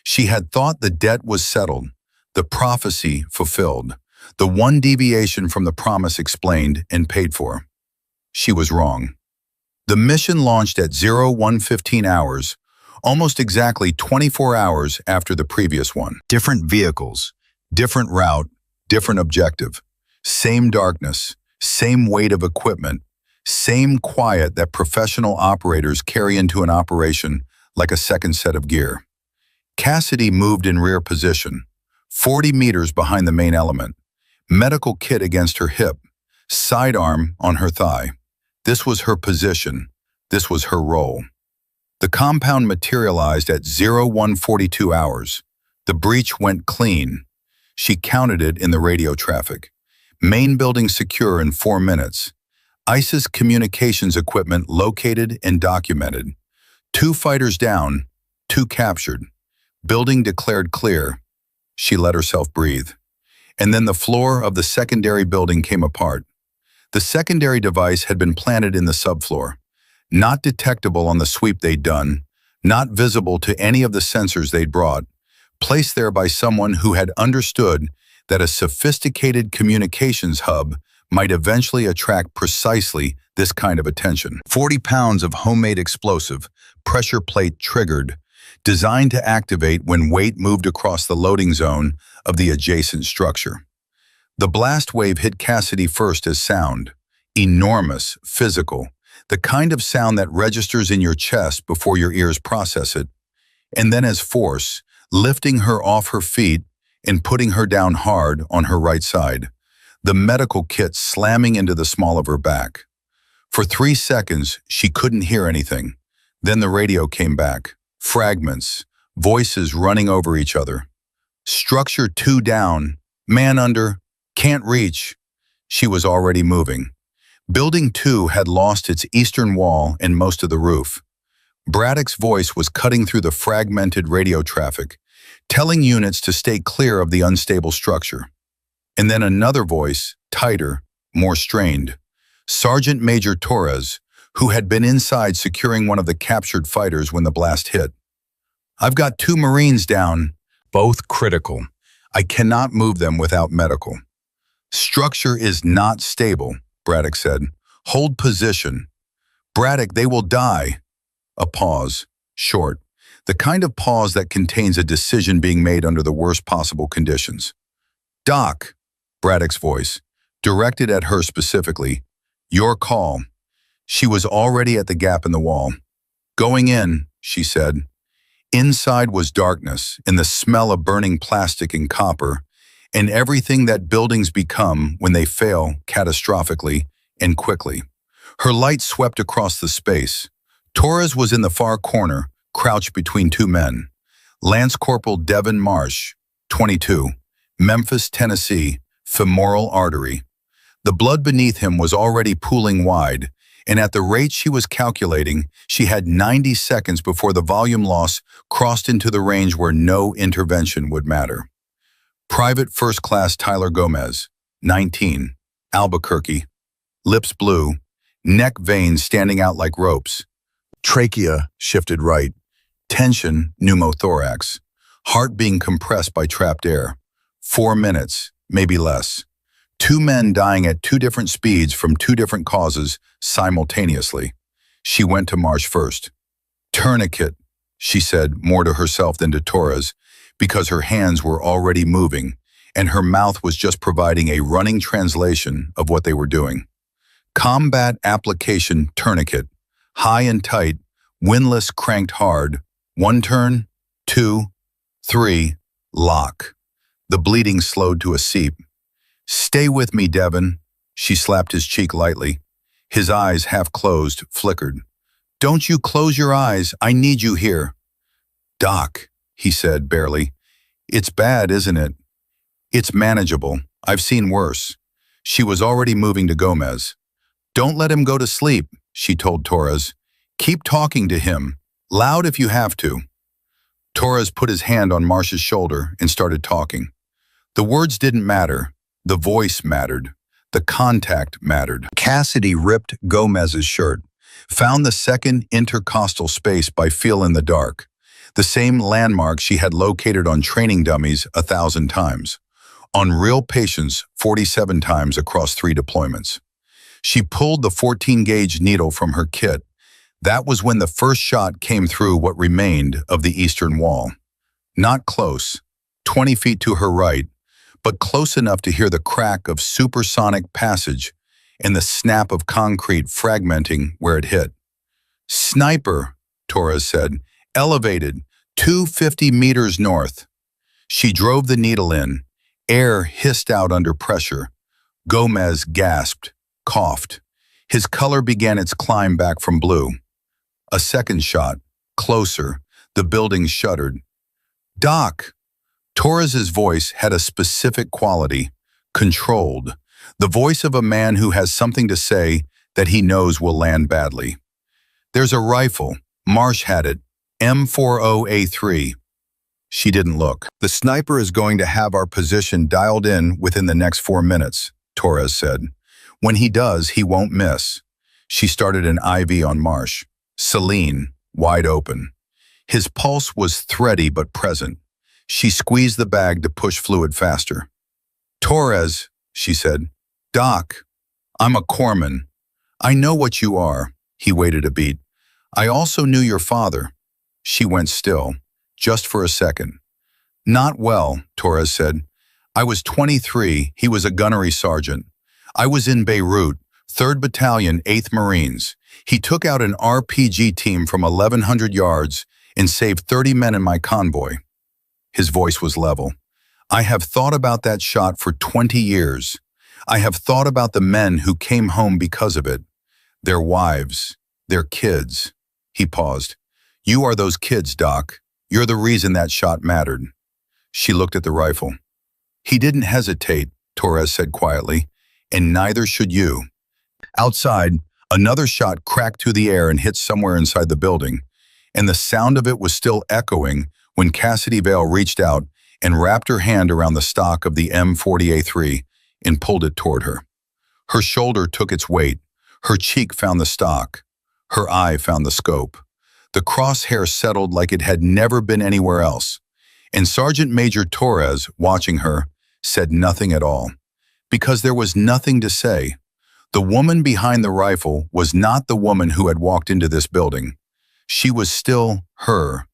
She had thought the debt was settled, the prophecy fulfilled, the one deviation from the promise explained and paid for. She was wrong. The mission launched at 01:15 hours, almost exactly 24 hours after the previous one. Different vehicles, different route, different objective. Same darkness, same weight of equipment, same quiet that professional operators carry into an operation like a second set of gear. Cassidy moved in rear position, 40 meters behind the main element, medical kit against her hip, sidearm on her thigh. This was her position. This was her role. The compound materialized at 01:42 hours. The breach went clean. She counted it in the radio traffic. Main building secure in 4 minutes. ISIS communications equipment located and documented. 2 fighters down, 2 captured. Building declared clear. She let herself breathe. And then the floor of the secondary building came apart. The secondary device had been planted in the subfloor, not detectable on the sweep they'd done, not visible to any of the sensors they'd brought, placed there by someone who had understood that a sophisticated communications hub might eventually attract precisely this kind of attention. 40 pounds of homemade explosive, pressure plate triggered, designed to activate when weight moved across the loading zone of the adjacent structure. The blast wave hit Cassidy first as sound, enormous, physical, the kind of sound that registers in your chest before your ears process it, and then as force, lifting her off her feet and putting her down hard on her right side, the medical kit slamming into the small of her back. For 3 seconds, she couldn't hear anything. Then the radio came back. Fragments, voices running over each other. Structure 2 down, man under, can't reach. She was already moving. Building 2 had lost its eastern wall and most of the roof. Braddock's voice was cutting through the fragmented radio traffic, telling units to stay clear of the unstable structure. And then another voice, tighter, more strained. Sergeant Major Torres, who had been inside securing one of the captured fighters when the blast hit. "I've got 2 Marines down, both critical. I cannot move them without medical." "Structure is not stable," Braddock said. "Hold position." "Braddock, they will die." A pause, short. The kind of pause that contains a decision being made under the worst possible conditions. "Doc," Braddock's voice, directed at her specifically. "Your call." She was already at the gap in the wall. "Going in," she said. Inside was darkness and the smell of burning plastic and copper, and everything that buildings become when they fail catastrophically and quickly. Her light swept across the space. Torres was in the far corner, crouched between 2 men. Lance Corporal Devin Marsh, 22, Memphis, Tennessee, femoral artery. The blood beneath him was already pooling wide, and at the rate she was calculating, she had 90 seconds before the volume loss crossed into the range where no intervention would matter. Private First Class Tyler Gomez, 19. Albuquerque. Lips blue, neck veins standing out like ropes. Trachea shifted right. Tension, pneumothorax. Heart being compressed by trapped air. 4 minutes, maybe less. 2 men dying at 2 different speeds from 2 different causes simultaneously. She went to Marsh first. Tourniquet, she said, more to herself than to Torres, because her hands were already moving, and her mouth was just providing a running translation of what they were doing. Combat application tourniquet. High and tight, windlass cranked hard. 1 turn, 2, 3, lock. The bleeding slowed to a seep. Stay with me, Devon. She slapped his cheek lightly. His eyes, half closed, flickered. Don't you close your eyes. I need you here. Doc, he said barely. It's bad, isn't it? It's manageable. I've seen worse. She was already moving to Gomez. Don't let him go to sleep, she told Torres. Keep talking to him. Loud if you have to. Torres put his hand on Marsh's shoulder and started talking. The words didn't matter. The voice mattered. The contact mattered. Cassidy ripped Gomez's shirt, found the second intercostal space by feel in the dark, the same landmark she had located on training dummies 1,000 times, on real patients 47 times across 3 deployments. She pulled the 14-gauge needle from her kit. That was when the first shot came through what remained of the eastern wall. Not close, 20 feet to her right, but close enough to hear the crack of supersonic passage and the snap of concrete fragmenting where it hit. Sniper, Torres said, elevated, 250 meters north. She drove the needle in. Air hissed out under pressure. Gomez gasped, coughed. His color began its climb back from blue. A second shot, closer. The building shuddered. Doc! Torres's voice had a specific quality, controlled, the voice of a man who has something to say that he knows will land badly. There's a rifle. Marsh had it. M40A3. She didn't look. The sniper is going to have our position dialed in within the next 4 minutes, Torres said. When he does, he won't miss. She started an IV on Marsh. Saline, wide open. His pulse was thready but present. She squeezed the bag to push fluid faster. Torres, she said. Doc, I'm a corpsman. I know what you are. He waited a beat. I also knew your father. She went still, just for a second. Not well, Torres said. I was 23. He was a gunnery sergeant. I was in Beirut, 3rd Battalion, 8th Marines. He took out an RPG team from 1,100 yards and saved 30 men in my convoy. His voice was level. I have thought about that shot for 20 years. I have thought about the men who came home because of it. Their wives, their kids. He paused. You are those kids, Doc. You're the reason that shot mattered. She looked at the rifle. He didn't hesitate, Torres said quietly, and neither should you. Outside, another shot cracked through the air and hit somewhere inside the building, and the sound of it was still echoing when Cassidy Vale reached out and wrapped her hand around the stock of the M40A3 and pulled it toward her. Her shoulder took its weight. Her cheek found the stock. Her eye found the scope. The crosshair settled like it had never been anywhere else. And Sergeant Major Torres, watching her, said nothing at all. Because there was nothing to say. The woman behind the rifle was not the woman who had walked into this building. She was still her.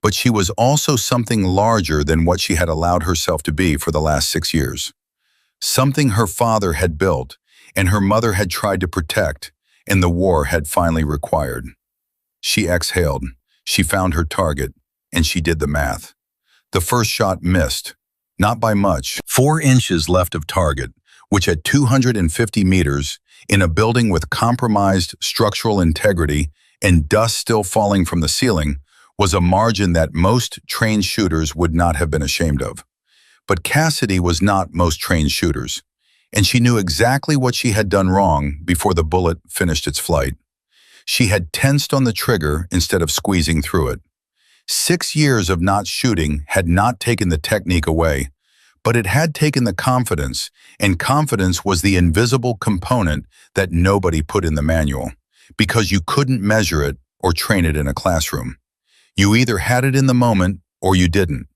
But she was also something larger than what she had allowed herself to be for the last 6 years. Something her father had built, and her mother had tried to protect, and the war had finally required. She exhaled. She found her target, and she did the math. The first shot missed, not by much. 4 inches left of target, which at 250 meters, in a building with compromised structural integrity and dust still falling from the ceiling, was a margin that most trained shooters would not have been ashamed of. But Cassidy was not most trained shooters, and she knew exactly what she had done wrong before the bullet finished its flight. She had tensed on the trigger instead of squeezing through it. 6 years of not shooting had not taken the technique away, But it had taken the confidence, and confidence was the invisible component that nobody put in the manual, because you couldn't measure it or train it in a classroom. You either had it in the moment or you didn't.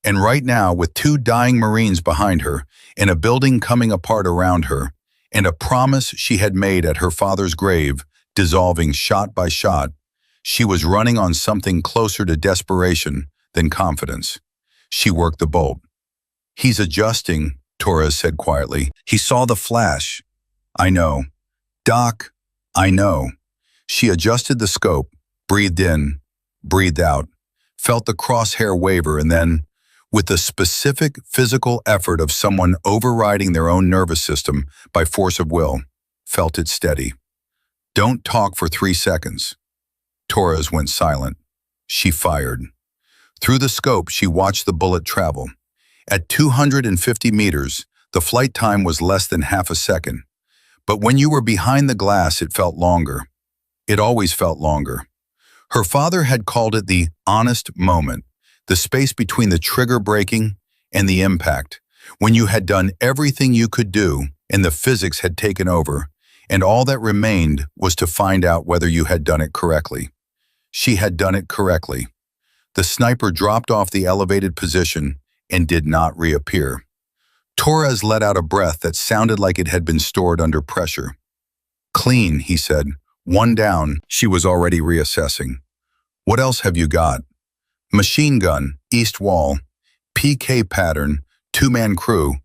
And right now, with 2 dying Marines behind her, and a building coming apart around her, and a promise she had made at her father's grave dissolving shot by shot, she was running on something closer to desperation than confidence. She worked the bolt. "He's adjusting," Torres said quietly. "He saw the flash." "I know." "Doc, I know." She adjusted the scope, breathed in, breathed out, felt the crosshair waver, and then, with the specific physical effort of someone overriding their own nervous system by force of will, felt it steady. "Don't talk for 3 seconds." Torres went silent. She fired. Through the scope, she watched the bullet travel. At 250 meters, the flight time was less than half a second. But when you were behind the glass, it felt longer. It always felt longer. Her father had called it the honest moment, the space between the trigger breaking and the impact, when you had done everything you could do and the physics had taken over, and all that remained was to find out whether you had done it correctly. She had done it correctly. The sniper dropped off the elevated position and did not reappear. Torres let out a breath that sounded like it had been stored under pressure. "Clean," he said. "1 down." She was already reassessing. "What else have you got?" "Machine gun, east wall, PK pattern, 2-man crew.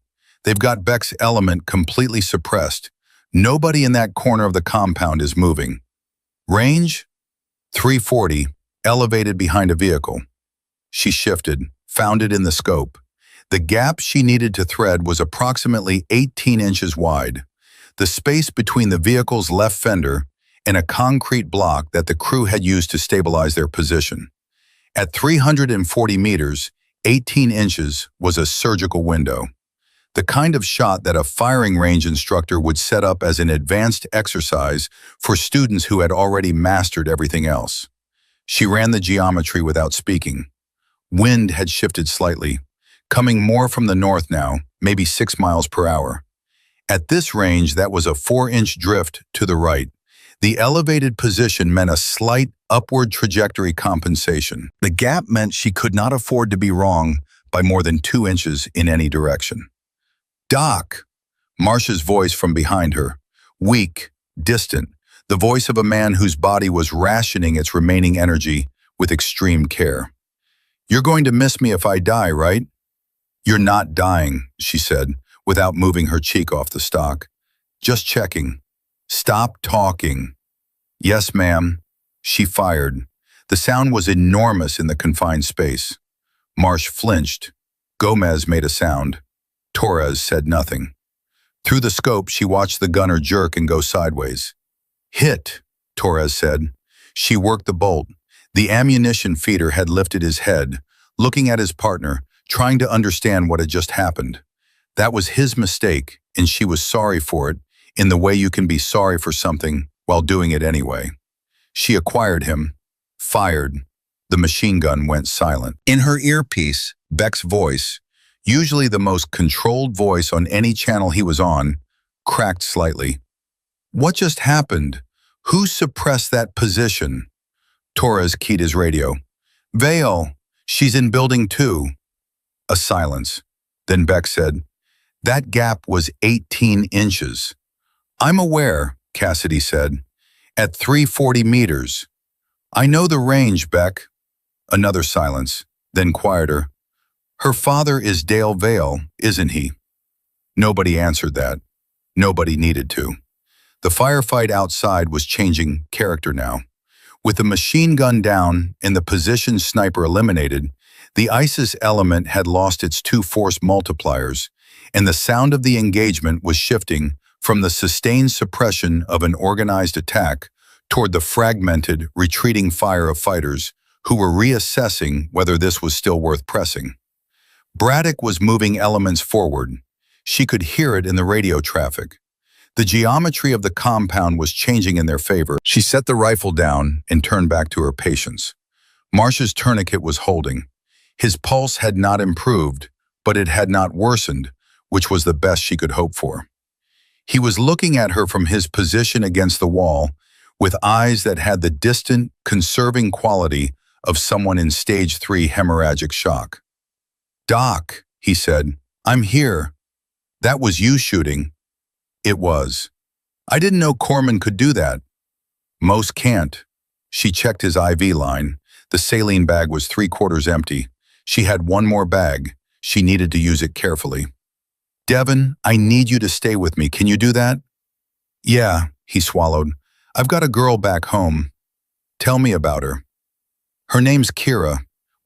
They've got Beck's element completely suppressed. Nobody in that corner of the compound is moving. Range? 340, elevated behind a vehicle." She shifted, found it in the scope. The gap she needed to thread was approximately 18 inches wide, the space between the vehicle's left fender and a concrete block that the crew had used to stabilize their position. At 340 meters, 18 inches was a surgical window, the kind of shot that a firing range instructor would set up as an advanced exercise for students who had already mastered everything else. She ran the geometry without speaking. Wind had shifted slightly, coming more from the north now, maybe 6 miles per hour. At this range, that was a 4-inch drift to the right. The elevated position meant a slight upward trajectory compensation. The gap meant she could not afford to be wrong by more than 2 inches in any direction. "Doc!" Marsh's voice from behind her, weak, distant, the voice of a man whose body was rationing its remaining energy with extreme care. "You're going to miss me if I die, right?" "You're not dying," she said, without moving her cheek off the stock. "Just checking." "Stop talking." "Yes, ma'am." She fired. The sound was enormous in the confined space. Marsh flinched. Gomez made a sound. Torres said nothing. Through the scope, she watched the gunner jerk and go sideways. "Hit," Torres said. She worked the bolt. The ammunition feeder had lifted his head, looking at his partner, trying to understand what had just happened. That was his mistake, and she was sorry for it, in the way you can be sorry for something while doing it anyway. She acquired him, fired. The machine gun went silent. In her earpiece, Beck's voice, usually the most controlled voice on any channel he was on, cracked slightly. "What just happened? Who suppressed that position?" Torres keyed his radio. "Vale, she's in building 2. A silence. Then Beck said, "That gap was 18 inches. "I'm aware," Cassidy said. "At 340 meters. I know the range, Beck." Another silence, then quieter. "Her father is Dale Vale, isn't he?" Nobody answered that. Nobody needed to. The firefight outside was changing character now. With the machine gun down and the position sniper eliminated, the ISIS element had lost its 2 force multipliers, and the sound of the engagement was shifting from the sustained suppression of an organized attack toward the fragmented, retreating fire of fighters who were reassessing whether this was still worth pressing. Braddock was moving elements forward. She could hear it in the radio traffic. The geometry of the compound was changing in their favor. She set the rifle down and turned back to her patients. Marsh's tourniquet was holding. His pulse had not improved, but it had not worsened, which was the best she could hope for. He was looking at her from his position against the wall, with eyes that had the distant, conserving quality of someone in stage 3 hemorrhagic shock. "Doc," he said, "I'm here. That was you shooting." It was. "I didn't know Corman could do that." "Most can't." She checked his IV line. The saline bag was 3/4 empty. She had one more bag. She needed to use it carefully. "Devin, I need you to stay with me. Can you do that?" "Yeah," he swallowed. "I've got a girl back home." "Tell me about her." "Her name's Kira.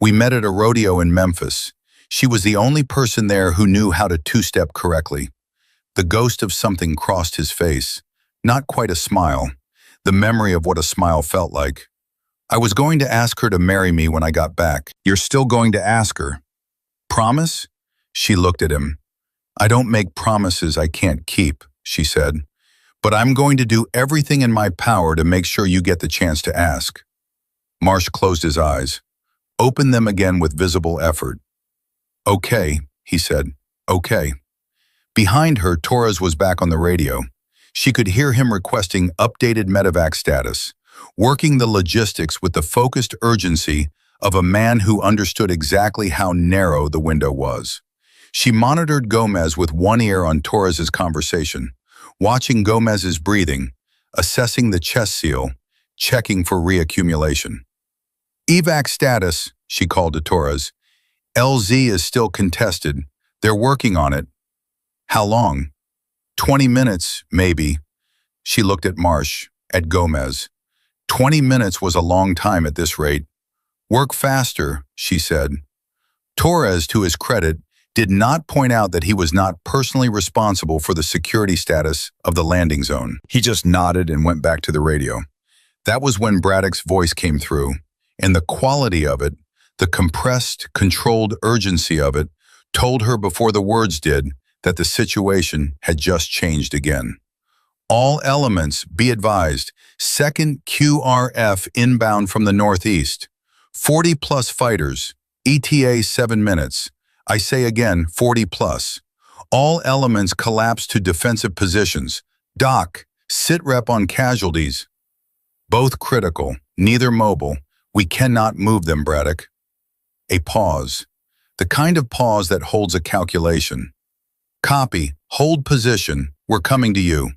We met at a rodeo in Memphis. She was the only person there who knew how to two-step correctly." The ghost of something crossed his face. Not quite a smile. The memory of what a smile felt like. "I was going to ask her to marry me when I got back." "You're still going to ask her? Promise?" She looked at him. "I don't make promises I can't keep," she said. "But I'm going to do everything in my power to make sure you get the chance to ask." Marsh closed his eyes, opened them again with visible effort. "Okay," he said. "Okay." Behind her, Torres was back on the radio. She could hear him requesting updated medevac status, working the logistics with the focused urgency of a man who understood exactly how narrow the window was. She monitored Gomez with one ear on Torres's conversation, watching Gomez's breathing, assessing the chest seal, checking for reaccumulation. "Evac status," she called to Torres. "LZ is still contested. They're working on it." "How long?" 20 minutes, maybe." She looked at Marsh, at Gomez. 20 minutes was a long time at this rate. "Work faster," she said. Torres, to his credit, did not point out that he was not personally responsible for the security status of the landing zone. He just nodded and went back to the radio. That was when Braddock's voice came through, and the quality of it, the compressed, controlled urgency of it, told her before the words did that the situation had just changed again. "All elements, be advised, second QRF inbound from the northeast. 40-plus fighters, ETA 7 minutes. I say again, 40-plus. All elements collapse to defensive positions. Doc, sit rep on casualties. Both critical, neither mobile. We cannot move them, Braddock." A pause. The kind of pause that holds a calculation. "Copy. Hold position. We're coming to you."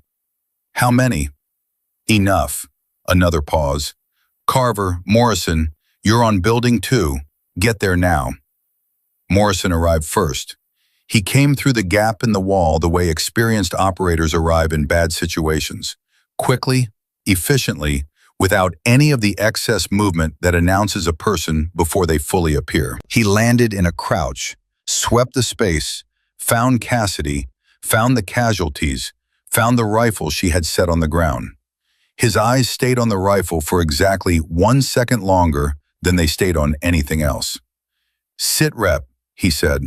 "How many?" "Enough." Another pause. "Carver, Morrison, you're on building 2. Get there now." Morrison arrived first. He came through the gap in the wall the way experienced operators arrive in bad situations. Quickly, efficiently, without any of the excess movement that announces a person before they fully appear. He landed in a crouch, swept the space, found Cassidy, found the casualties, found the rifle she had set on the ground. His eyes stayed on the rifle for exactly 1 second longer than they stayed on anything else. "Sit rep," he said.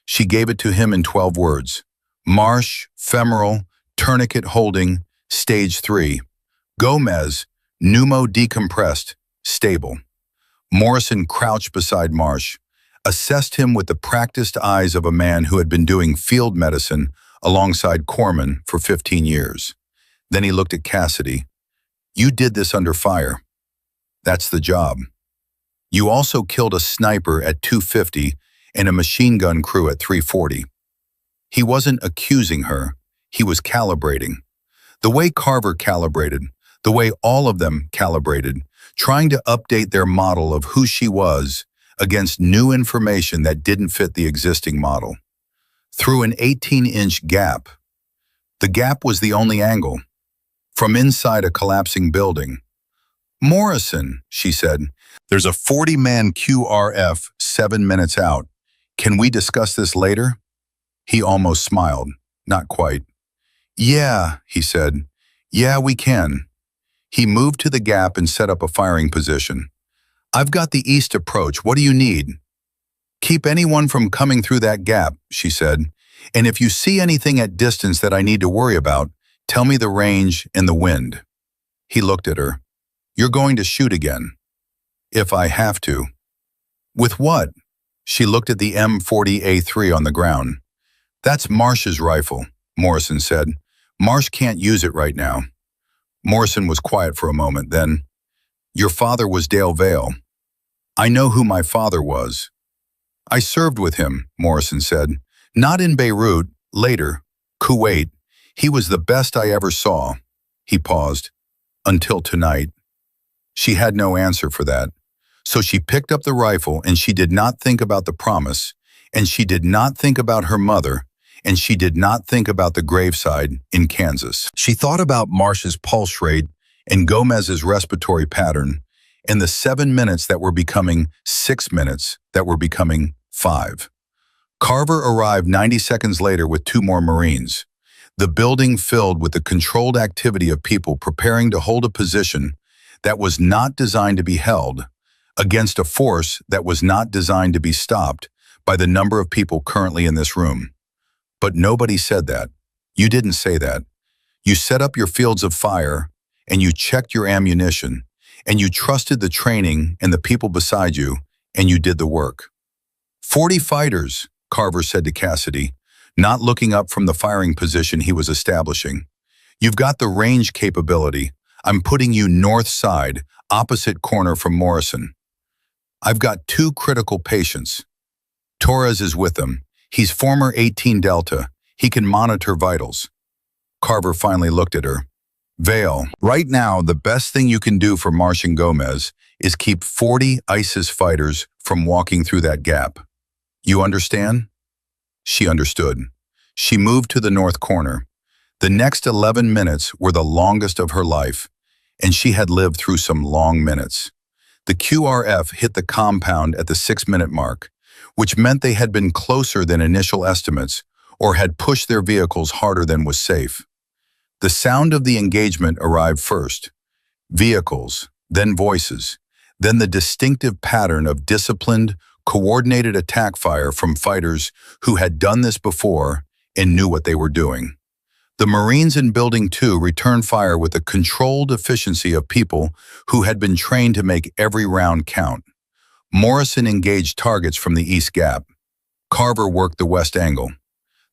She gave it to him in 12 words. Marsh, femoral, tourniquet holding, stage 3. Gomez, pneumo decompressed, stable. Morrison crouched beside Marsh, assessed him with the practiced eyes of a man who had been doing field medicine alongside Corman for 15 years. Then he looked at Cassidy. "You did this under fire. That's the job. You also killed a sniper at 250 and a machine gun crew at 340. He wasn't accusing her. He was calibrating. The way Carver calibrated, the way all of them calibrated, trying to update their model of who she was against new information that didn't fit the existing model. Through an 18-inch gap. The gap was the only angle. From inside a collapsing building. "Morrison," she said, "there's a 40-man QRF 7 minutes out. Can we discuss this later?" He almost smiled. Not quite. "Yeah," he said. "Yeah, we can." He moved to the gap and set up a firing position. "I've got the east approach. What do you need?" "Keep anyone from coming through that gap," she said. "And if you see anything at distance that I need to worry about, tell me the range and the wind." He looked at her. "You're going to shoot again." "If I have to." "With what?" She looked at the M40A3 on the ground. That's Marsh's rifle, Morrison said. Marsh can't use it right now. Morrison was quiet for a moment, then, your father was Dale Vale. I know who my father was. I served with him, Morrison said. Not in Beirut, later, Kuwait. He was the best I ever saw. He paused. Until tonight. She had no answer for that. So she picked up the rifle and she did not think about the promise, and she did not think about her mother, and she did not think about the graveside in Kansas. She thought about Marsh's pulse rate and Gomez's respiratory pattern, and the 7 minutes that were becoming 6 minutes that were becoming 5. Carver arrived 90 seconds later with 2 more Marines. The building filled with the controlled activity of people preparing to hold a position that was not designed to be held against a force that was not designed to be stopped by the number of people currently in this room. But nobody said that. You didn't say that. You set up your fields of fire, and you checked your ammunition, and you trusted the training and the people beside you, and you did the work. 40 fighters, Carver said to Cassidy, not looking up from the firing position he was establishing. You've got the range capability. I'm putting you north side, opposite corner from Morrison. I've got 2 critical patients. Torres is with them. He's former 18 Delta. He can monitor vitals. Carver finally looked at her. Vale, right now, the best thing you can do for Marsh and Gomez is keep 40 ISIS fighters from walking through that gap. You understand? She understood. She moved to the north corner. The next 11 minutes were the longest of her life, and she had lived through some long minutes. The QRF hit the compound at the 6-minute mark, which meant they had been closer than initial estimates or had pushed their vehicles harder than was safe. The sound of the engagement arrived first. Vehicles, then voices, then the distinctive pattern of disciplined, coordinated attack fire from fighters who had done this before and knew what they were doing. The Marines in Building 2 returned fire with the controlled efficiency of people who had been trained to make every round count. Morrison engaged targets from the east gap. Carver worked the west angle.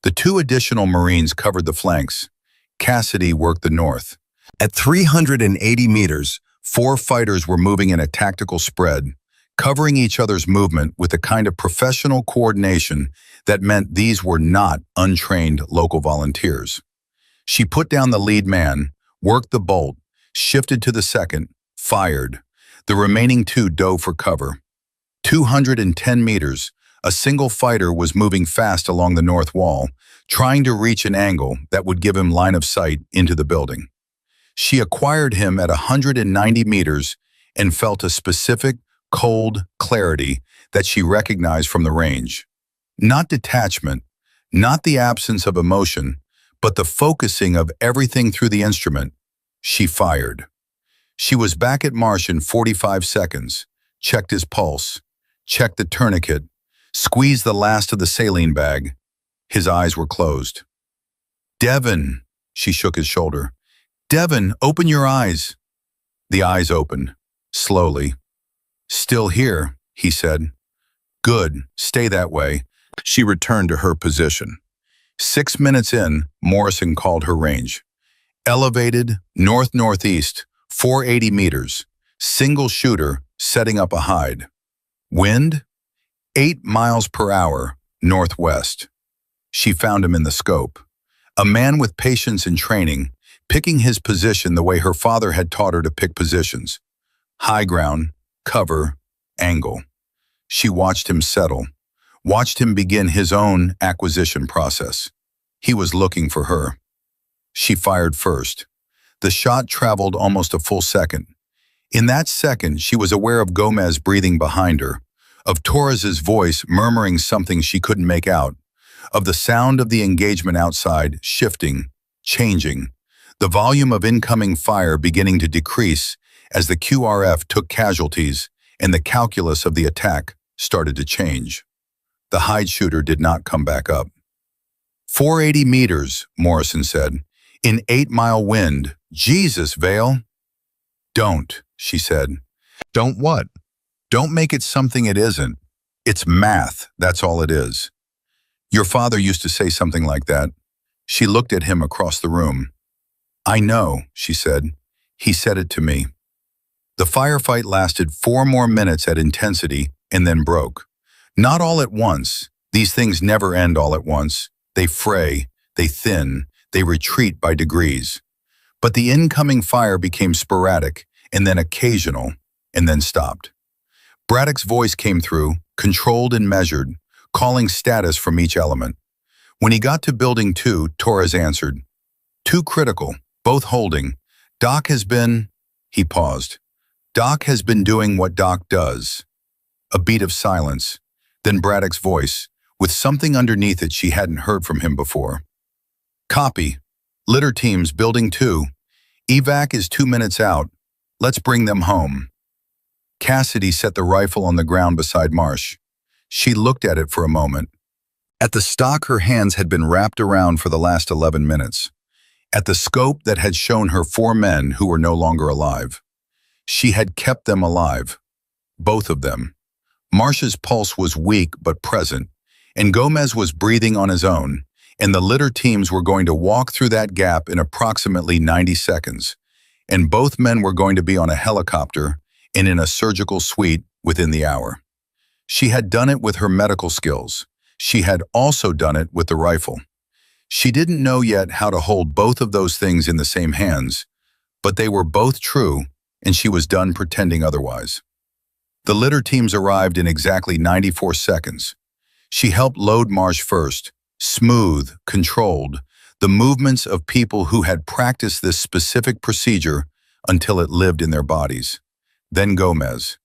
The 2 additional Marines covered the flanks. Cassidy worked the north. At 380 meters, 4 fighters were moving in a tactical spread, covering each other's movement with a kind of professional coordination that meant these were not untrained local volunteers. She put down the lead man, worked the bolt, shifted to the second, fired. The remaining 2 dove for cover. 210 meters, a single fighter was moving fast along the north wall, trying to reach an angle that would give him line of sight into the building. She acquired him at 190 meters and felt a specific, cold clarity that she recognized from the range. Not detachment, not the absence of emotion, but the focusing of everything through the instrument. She fired. She was back at Marsh in 45 seconds, checked his pulse, checked the tourniquet, squeezed the last of the saline bag. His eyes were closed. Devin, she shook his shoulder. Devin, open your eyes. The eyes opened, slowly. Still here, he said. Good, stay that way. She returned to her position. 6 minutes in, Morrison called her range. Elevated, north-northeast, 480 meters. Single shooter, setting up a hide. Wind? 8 miles per hour, northwest. She found him in the scope. A man with patience and training, picking his position the way her father had taught her to pick positions. High ground, cover, angle. She watched him settle, watched him begin his own acquisition process. He was looking for her. She fired first. The shot traveled almost a full second. In that second, she was aware of Gomez breathing behind her, of Torres's voice murmuring something she couldn't make out, of the sound of the engagement outside shifting, changing, the volume of incoming fire beginning to decrease as the QRF took casualties and the calculus of the attack started to change. The hide shooter did not come back up. 480 meters, Morrison said, in 8-mile wind. Jesus, Vale. Don't, she said. Don't what? Don't make it something it isn't. It's math, that's all it is. Your father used to say something like that. She looked at him across the room. I know, she said. He said it to me. The firefight lasted 4 more minutes at intensity and then broke. Not all at once. These things never end all at once. They fray, they thin, they retreat by degrees. But the incoming fire became sporadic, and then occasional, and then stopped. Braddock's voice came through, controlled and measured, calling status from each element. When he got to Building 2, Torres answered. 2 critical, both holding. Doc has been... He paused. Doc has been doing what Doc does. A beat of silence. Then Braddock's voice, with something underneath it she hadn't heard from him before. Copy. Litter teams, Building 2. Evac is 2 minutes out. Let's bring them home. Cassidy set the rifle on the ground beside Marsh. She looked at it for a moment. At the stock her hands had been wrapped around for the last 11 minutes. At the scope that had shown her 4 men who were no longer alive. She had kept them alive. Both of them. Marsh's pulse was weak but present, and Gomez was breathing on his own, and the litter teams were going to walk through that gap in approximately 90 seconds, and both men were going to be on a helicopter and in a surgical suite within the hour. She had done it with her medical skills. She had also done it with the rifle. She didn't know yet how to hold both of those things in the same hands, but they were both true, and she was done pretending otherwise. The litter teams arrived in exactly 94 seconds. She helped load Marsh first, smooth, controlled, the movements of people who had practiced this specific procedure until it lived in their bodies. Then Gomez.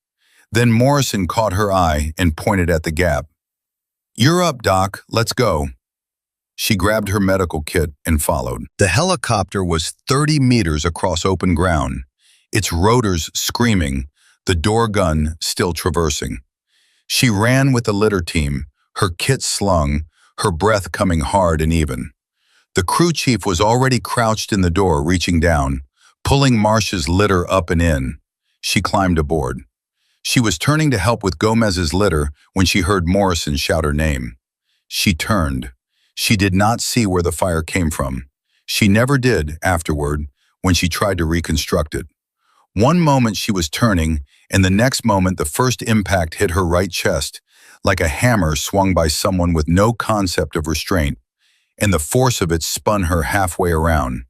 Then Morrison caught her eye and pointed at the gap. You're up, Doc. Let's go. She grabbed her medical kit and followed. The helicopter was 30 meters across open ground, its rotors screaming, the door gun still traversing. She ran with the litter team, her kit slung, her breath coming hard and even. The crew chief was already crouched in the door, reaching down, pulling Marsh's litter up and in. She climbed aboard. She was turning to help with Gomez's litter when she heard Morrison shout her name. She turned. She did not see where the fire came from. She never did afterward when she tried to reconstruct it. One moment she was turning, and the next moment the first impact hit her right chest, like a hammer swung by someone with no concept of restraint, and the force of it spun her halfway around.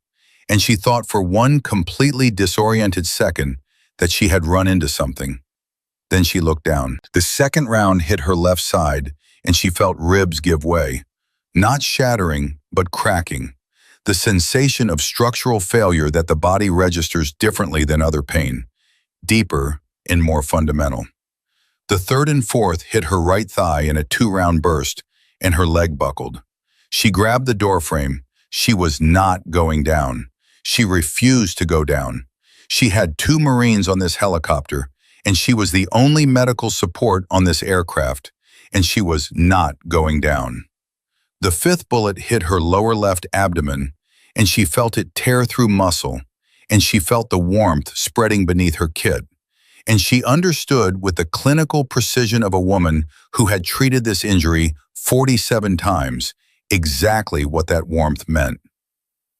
And she thought for one completely disoriented second that she had run into something. Then she looked down. The second round hit her left side, and she felt ribs give way. Not shattering, but cracking. The sensation of structural failure that the body registers differently than other pain. Deeper and more fundamental. The third and fourth hit her right thigh in a 2-round burst, and her leg buckled. She grabbed the doorframe. She was not going down. She refused to go down. She had 2 Marines on this helicopter, and she was the only medical support on this aircraft, and she was not going down. The 5th bullet hit her lower left abdomen, and she felt it tear through muscle, and she felt the warmth spreading beneath her kit, and she understood with the clinical precision of a woman who had treated this injury 47 times exactly what that warmth meant.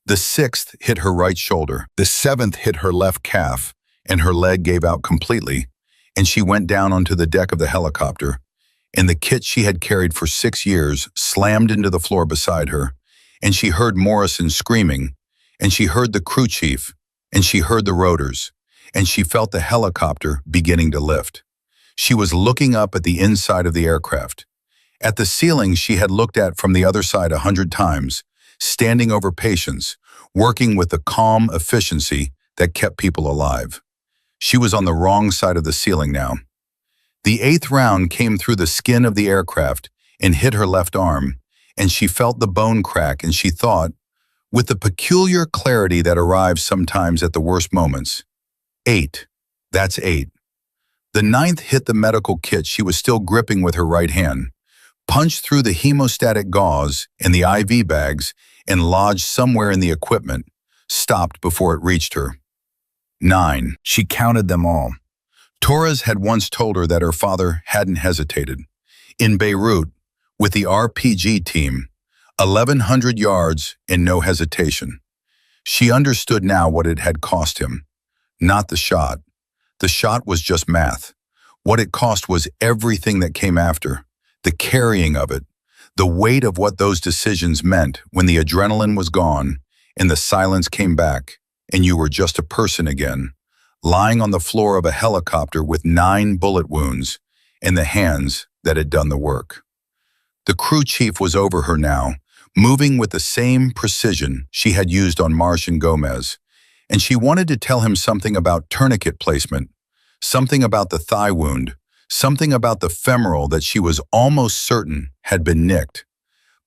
The 6th hit her right shoulder, the 7th hit her left calf, and her leg gave out completely, and she went down onto the deck of the helicopter, and the kit she had carried for 6 years slammed into the floor beside her, and she heard Morrison screaming, and she heard the crew chief, and she heard the rotors, and she felt the helicopter beginning to lift. She was looking up at the inside of the aircraft. At the ceiling she had looked at from the other side 100 times, standing over patients, working with the calm efficiency that kept people alive. She was on the wrong side of the ceiling now. The 8th round came through the skin of the aircraft and hit her left arm, and she felt the bone crack, and she thought, with the peculiar clarity that arrives sometimes at the worst moments, 8. That's 8. The 9th hit the medical kit she was still gripping with her right hand, punched through the hemostatic gauze and the IV bags, and lodged somewhere in the equipment, stopped before it reached her. 9. She counted them all. Torres had once told her that her father hadn't hesitated. In Beirut, with the RPG team, 1,100 yards and no hesitation. She understood now what it had cost him. Not the shot. The shot was just math. What it cost was everything that came after, the carrying of it, the weight of what those decisions meant when the adrenaline was gone and the silence came back and you were just a person again, lying on the floor of a helicopter with 9 bullet wounds and the hands that had done the work. The crew chief was over her now, moving with the same precision she had used on Marsh and Gomez, and she wanted to tell him something about tourniquet placement, something about the thigh wound, something about the femoral that she was almost certain had been nicked.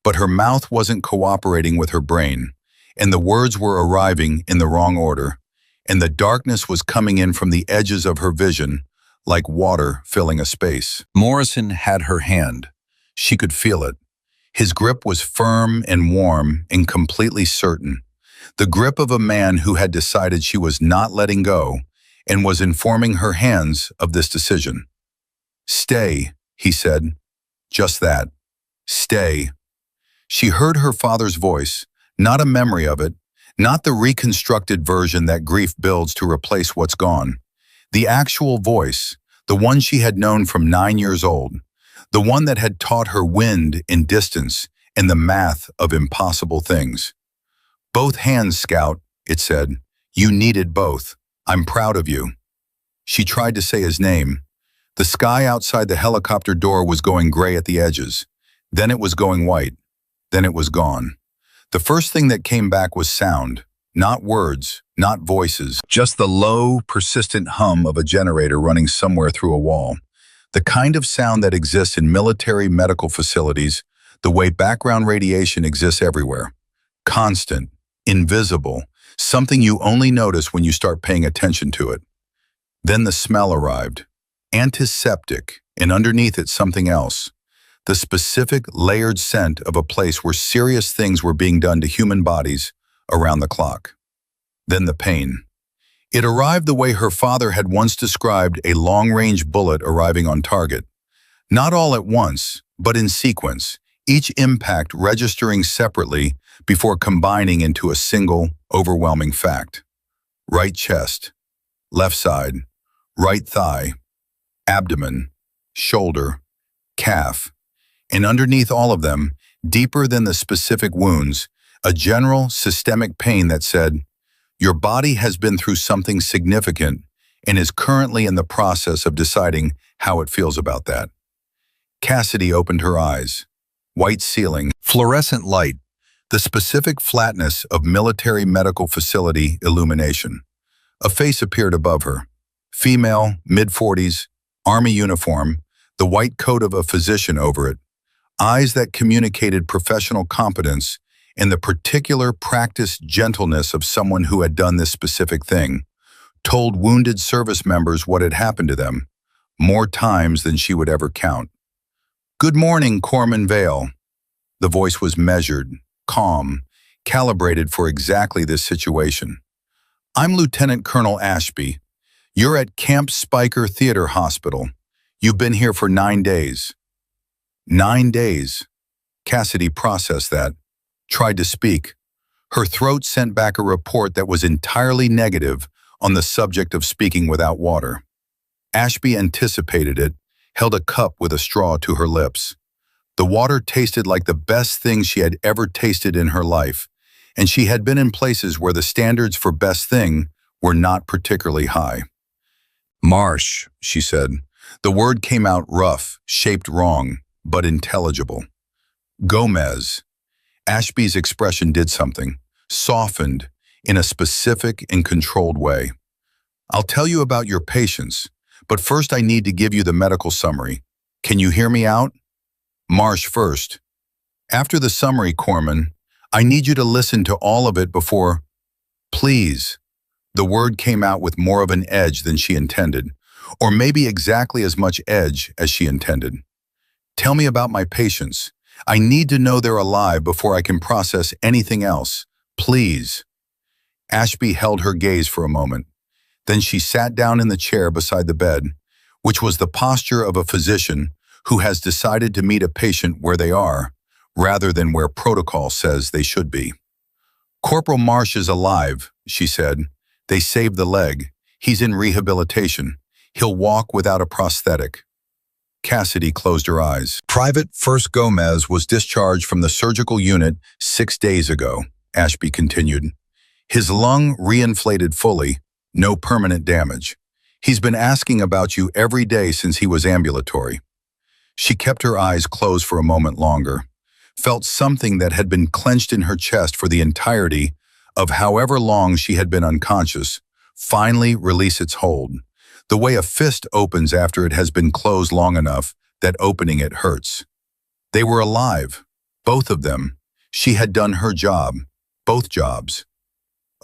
But her mouth wasn't cooperating with her brain, and the words were arriving in the wrong order, and the darkness was coming in from the edges of her vision, like water filling a space. Morrison had her hand. She could feel it. His grip was firm and warm and completely certain. The grip of a man who had decided she was not letting go and was informing her hands of this decision. "Stay," he said. Just that. Stay. She heard her father's voice, not a memory of it, not the reconstructed version that grief builds to replace what's gone. The actual voice, the one she had known from 9 years old, the one that had taught her wind and distance and the math of impossible things. "Both hands, Scout," it said. "You needed both. I'm proud of you." She tried to say his name. The sky outside the helicopter door was going gray at the edges. Then it was going white. Then it was gone. The first thing that came back was sound, not words, not voices, just the low, persistent hum of a generator running somewhere through a wall. The kind of sound that exists in military medical facilities, the way background radiation exists everywhere. Constant, invisible, something you only notice when you start paying attention to it. Then the smell arrived. Antiseptic, and underneath it something else. The specific, layered scent of a place where serious things were being done to human bodies around the clock. Then the pain. It arrived the way her father had once described a long-range bullet arriving on target. Not all at once, but in sequence, each impact registering separately before combining into a single, overwhelming fact. Right chest, left side, right thigh, abdomen, shoulder, calf, and underneath all of them, deeper than the specific wounds, a general systemic pain that said, "Your body has been through something significant and is currently in the process of deciding how it feels about that." Cassidy opened her eyes. White ceiling, fluorescent light, the specific flatness of military medical facility illumination. A face appeared above her. Female, mid-40s, army uniform, the white coat of a physician over it. Eyes that communicated professional competence and the particular practiced gentleness of someone who had done this specific thing, told wounded service members what had happened to them, more times than she would ever count. "Good morning, Corpsman Vale." The voice was measured, calm, calibrated for exactly this situation. "I'm Lieutenant Colonel Ashby. You're at Camp Spiker Theater Hospital. You've been here for 9 days. 9 days. Cassidy processed that, tried to speak. Her throat sent back a report that was entirely negative on the subject of speaking without water. Ashby anticipated it, held a cup with a straw to her lips. The water tasted like the best thing she had ever tasted in her life, and she had been in places where the standards for best thing were not particularly high. "Marsh," she said. The word came out rough, shaped wrong, but intelligible. "Gomez." Ashby's expression did something, softened in a specific and controlled way. "I'll tell you about your patients, but first I need to give you the medical summary. Can you hear me out?" "Marsh first." "After the summary, Corpsman, I need you to listen to all of it before—" "Please." The word came out with more of an edge than she intended, or maybe exactly as much edge as she intended. "Tell me about my patients. I need to know they're alive before I can process anything else. Please." Ashby held her gaze for a moment. Then she sat down in the chair beside the bed, which was the posture of a physician who has decided to meet a patient where they are, rather than where protocol says they should be. Corporal Marsh is alive, she said. They saved the leg. He's in rehabilitation. He'll walk without a prosthetic. Cassidy closed her eyes. Private First Gomez was discharged from the surgical unit 6 days ago, Ashby continued. His lung reinflated fully, no permanent damage. He's been asking about you every day since he was ambulatory. She kept her eyes closed for a moment longer, felt something that had been clenched in her chest for the entirety of however long she had been unconscious, finally release its hold. The way a fist opens after it has been closed long enough that opening it hurts. They were alive, both of them. She had done her job, both jobs.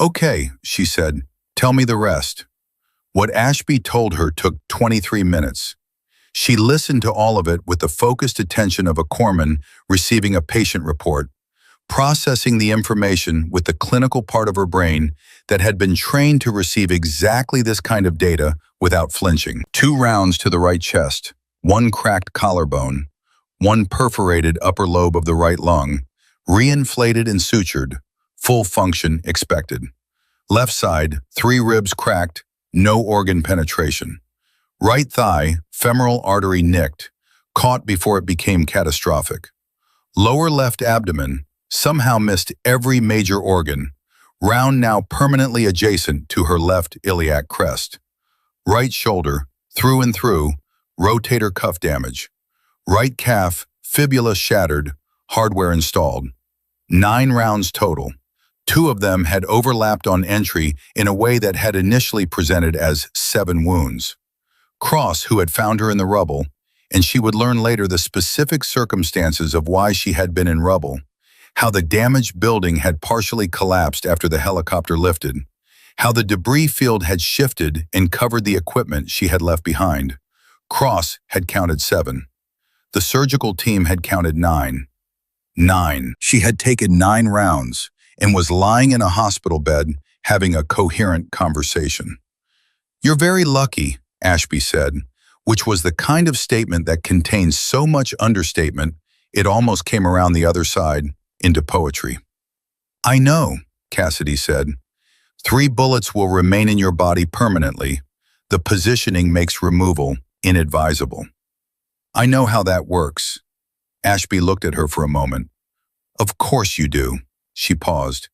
Okay, she said, tell me the rest. What Ashby told her took 23 minutes. She listened to all of it with the focused attention of a corpsman receiving a patient report, processing the information with the clinical part of her brain that had been trained to receive exactly this kind of data without flinching. 2 rounds to the right chest, 1 cracked collarbone, 1 perforated upper lobe of the right lung, reinflated and sutured, full function expected. Left side, 3 ribs cracked, no organ penetration. Right thigh, femoral artery nicked, caught before it became catastrophic. Lower left abdomen, somehow missed every major organ, round now permanently adjacent to her left iliac crest. Right shoulder, through and through, rotator cuff damage. Right calf, fibula shattered, hardware installed. 9 rounds total. 2 of them had overlapped on entry in a way that had initially presented as 7 wounds. Cross, who had found her in the rubble, and she would learn later the specific circumstances of why she had been in rubble, how the damaged building had partially collapsed after the helicopter lifted, how the debris field had shifted and covered the equipment she had left behind. Cross had counted 7. The surgical team had counted 9. 9. She had taken 9 rounds and was lying in a hospital bed having a coherent conversation. You're very lucky, Ashby said, which was the kind of statement that contains so much understatement it almost came around the other side into poetry. I know, Cassidy said. 3 bullets will remain in your body permanently. The positioning makes removal inadvisable. I know how that works. Ashby looked at her for a moment. Of course you do. She paused.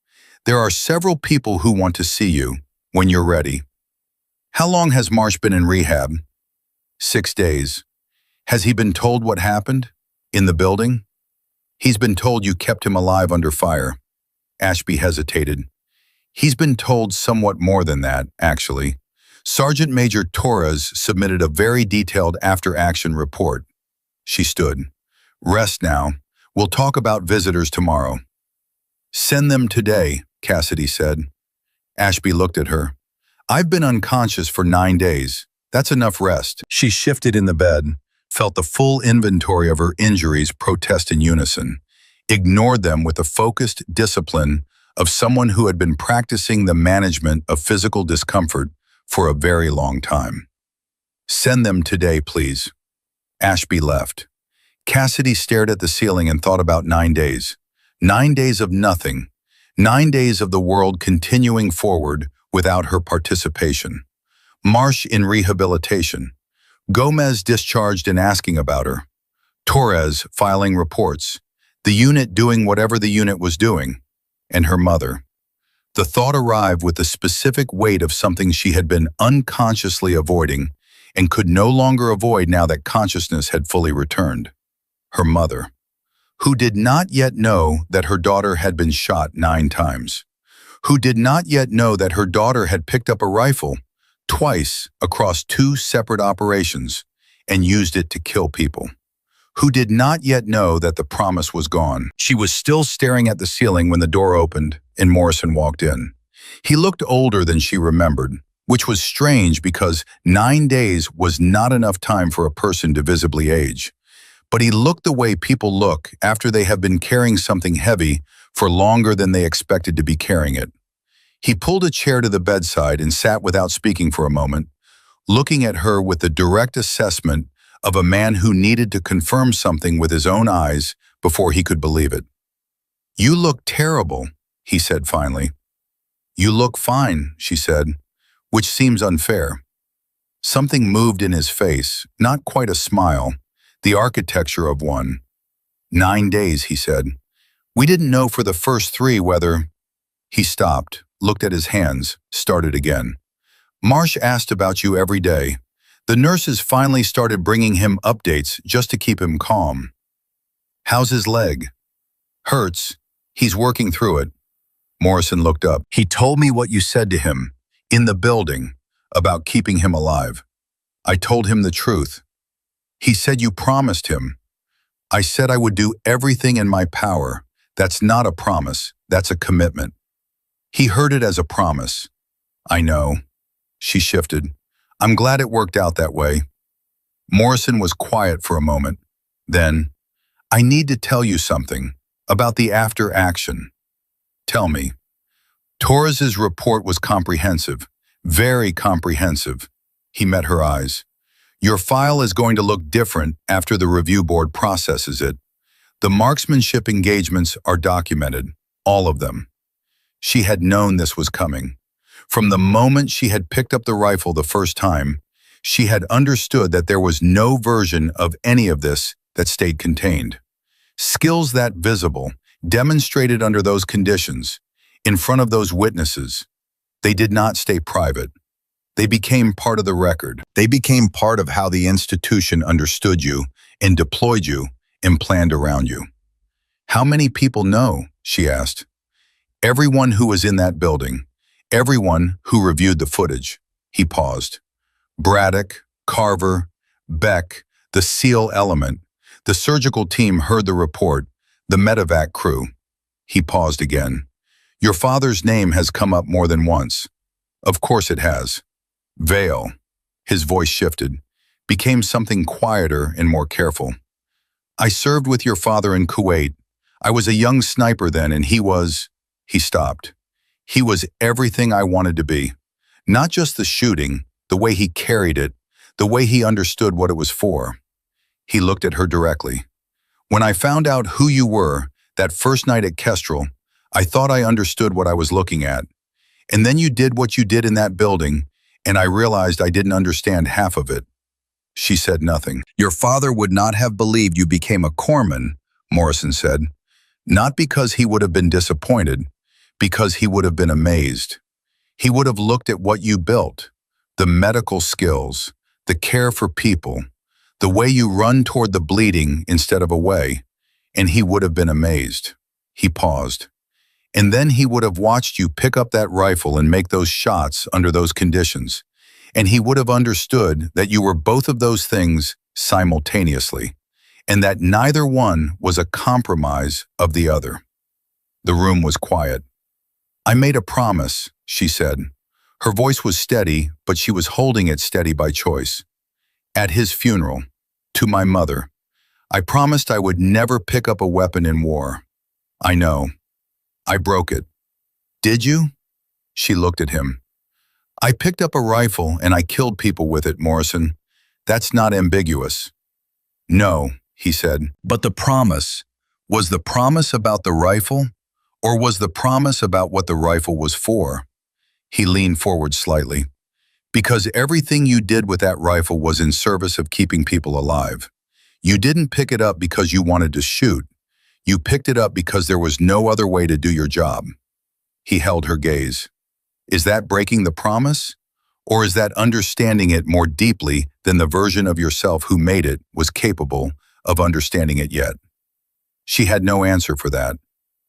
There are several people who want to see you when you're ready. How long has Marsh been in rehab? 6 days. Has he been told what happened? In the building? He's been told you kept him alive under fire. Ashby hesitated. He's been told somewhat more than that, actually. Sergeant Major Torres submitted a very detailed after-action report. She stood. Rest now. We'll talk about visitors tomorrow. Send them today, Cassidy said. Ashby looked at her. I've been unconscious for 9 days. That's enough rest. She shifted in the bed, felt the full inventory of her injuries protest in unison, ignored them with the focused discipline of someone who had been practicing the management of physical discomfort for a very long time. Send them today, please. Ashby left. Cassidy stared at the ceiling and thought about 9 days. 9 days of nothing. 9 days of the world continuing forward without her participation. Marsh in rehabilitation. Gomez discharged and asking about her. Torres filing reports. The unit doing whatever the unit was doing. And her mother. The thought arrived with the specific weight of something she had been unconsciously avoiding and could no longer avoid now that consciousness had fully returned. Her mother, who did not yet know that her daughter had been shot 9 times, who did not yet know that her daughter had picked up a rifle twice across 2 separate operations and used it to kill people, who did not yet know that the promise was gone. She was still staring at the ceiling when the door opened and Morrison walked in. He looked older than she remembered, which was strange because 9 days was not enough time for a person to visibly age. But he looked the way people look after they have been carrying something heavy for longer than they expected to be carrying it. He pulled a chair to the bedside and sat without speaking for a moment, looking at her with the direct assessment of a man who needed to confirm something with his own eyes before he could believe it. "You look terrible," he said finally. "You look fine," she said, which seems unfair. Something moved in his face, not quite a smile, the architecture of one. "9 days," he said. "We didn't know for the first 3 whether—" He stopped, looked at his hands, started again. "Marsh asked about you every day. The nurses finally started bringing him updates just to keep him calm." "How's his leg?" "Hurts. He's working through it." Morrison looked up. "He told me what you said to him, in the building, about keeping him alive. I told him the truth. He said you promised him. I said I would do everything in my power. That's not a promise, that's a commitment." He heard it as a promise. "I know." She shifted. "I'm glad it worked out that way." Morrison was quiet for a moment. Then, "I need to tell you something about the after action." "Tell me." Torres's report was comprehensive, very comprehensive. He met her eyes. "Your file is going to look different after the review board processes it. The marksmanship engagements are documented, all of them." She had known this was coming. From the moment she had picked up the rifle the first time, she had understood that there was no version of any of this that stayed contained. Skills that visible, demonstrated under those conditions, in front of those witnesses, they did not stay private. They became part of the record. They became part of how the institution understood you and deployed you and planned around you. "How many people know?" she asked. "Everyone who was in that building. Everyone who reviewed the footage." He paused. "Braddock, Carver, Beck, the SEAL element. The surgical team heard the report, the medevac crew." He paused again. "Your father's name has come up more than once." "Of course it has." "Vale." His voice shifted, became something quieter and more careful. "I served with your father in Kuwait. I was a young sniper then, and he was—" He stopped. "He was everything I wanted to be. Not just the shooting, the way he carried it, the way he understood what it was for." He looked at her directly. "When I found out who you were, that first night at Kestrel, I thought I understood what I was looking at. And then you did what you did in that building, and I realized I didn't understand half of it." She said nothing. "Your father would not have believed you became a corpsman," Morrison said. "Not because he would have been disappointed, because he would have been amazed. He would have looked at what you built, the medical skills, the care for people, the way you run toward the bleeding instead of away, and he would have been amazed." He paused. "And then he would have watched you pick up that rifle and make those shots under those conditions, and he would have understood that you were both of those things simultaneously, and that neither one was a compromise of the other." The room was quiet. "I made a promise," she said. Her voice was steady, but she was holding it steady by choice. "At his funeral, to my mother, I promised I would never pick up a weapon in war. I know. I broke it." "Did you?" She looked at him. "I picked up a rifle and I killed people with it, Morrison. That's not ambiguous." "No," he said. "But the promise, was the promise about the rifle, or was the promise about what the rifle was for?" He leaned forward slightly. "Because everything you did with that rifle was in service of keeping people alive. You didn't pick it up because you wanted to shoot. You picked it up because there was no other way to do your job." He held her gaze. "Is that breaking the promise? Or is that understanding it more deeply than the version of yourself who made it was capable of understanding it yet?" She had no answer for that.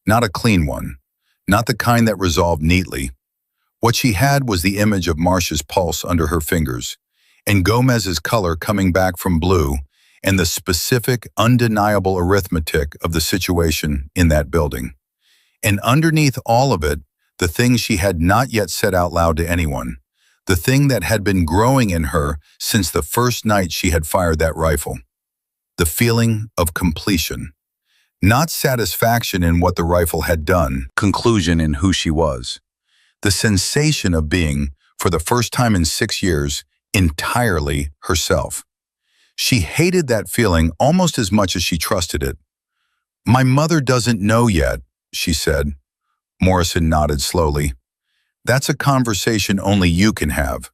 Not a clean one. Not the kind that resolved neatly. What she had was the image of Marsh's pulse under her fingers, and Gomez's color coming back from blue, and the specific, undeniable arithmetic of the situation in that building. And underneath all of it, the thing she had not yet said out loud to anyone, the thing that had been growing in her since the first night she had fired that rifle. The feeling of completion. Not satisfaction in what the rifle had done, conclusion in who she was. The sensation of being, for the first time in 6 years, entirely herself. She hated that feeling almost as much as she trusted it. "My mother doesn't know yet," she said. Morrison nodded slowly. "That's a conversation only you can have."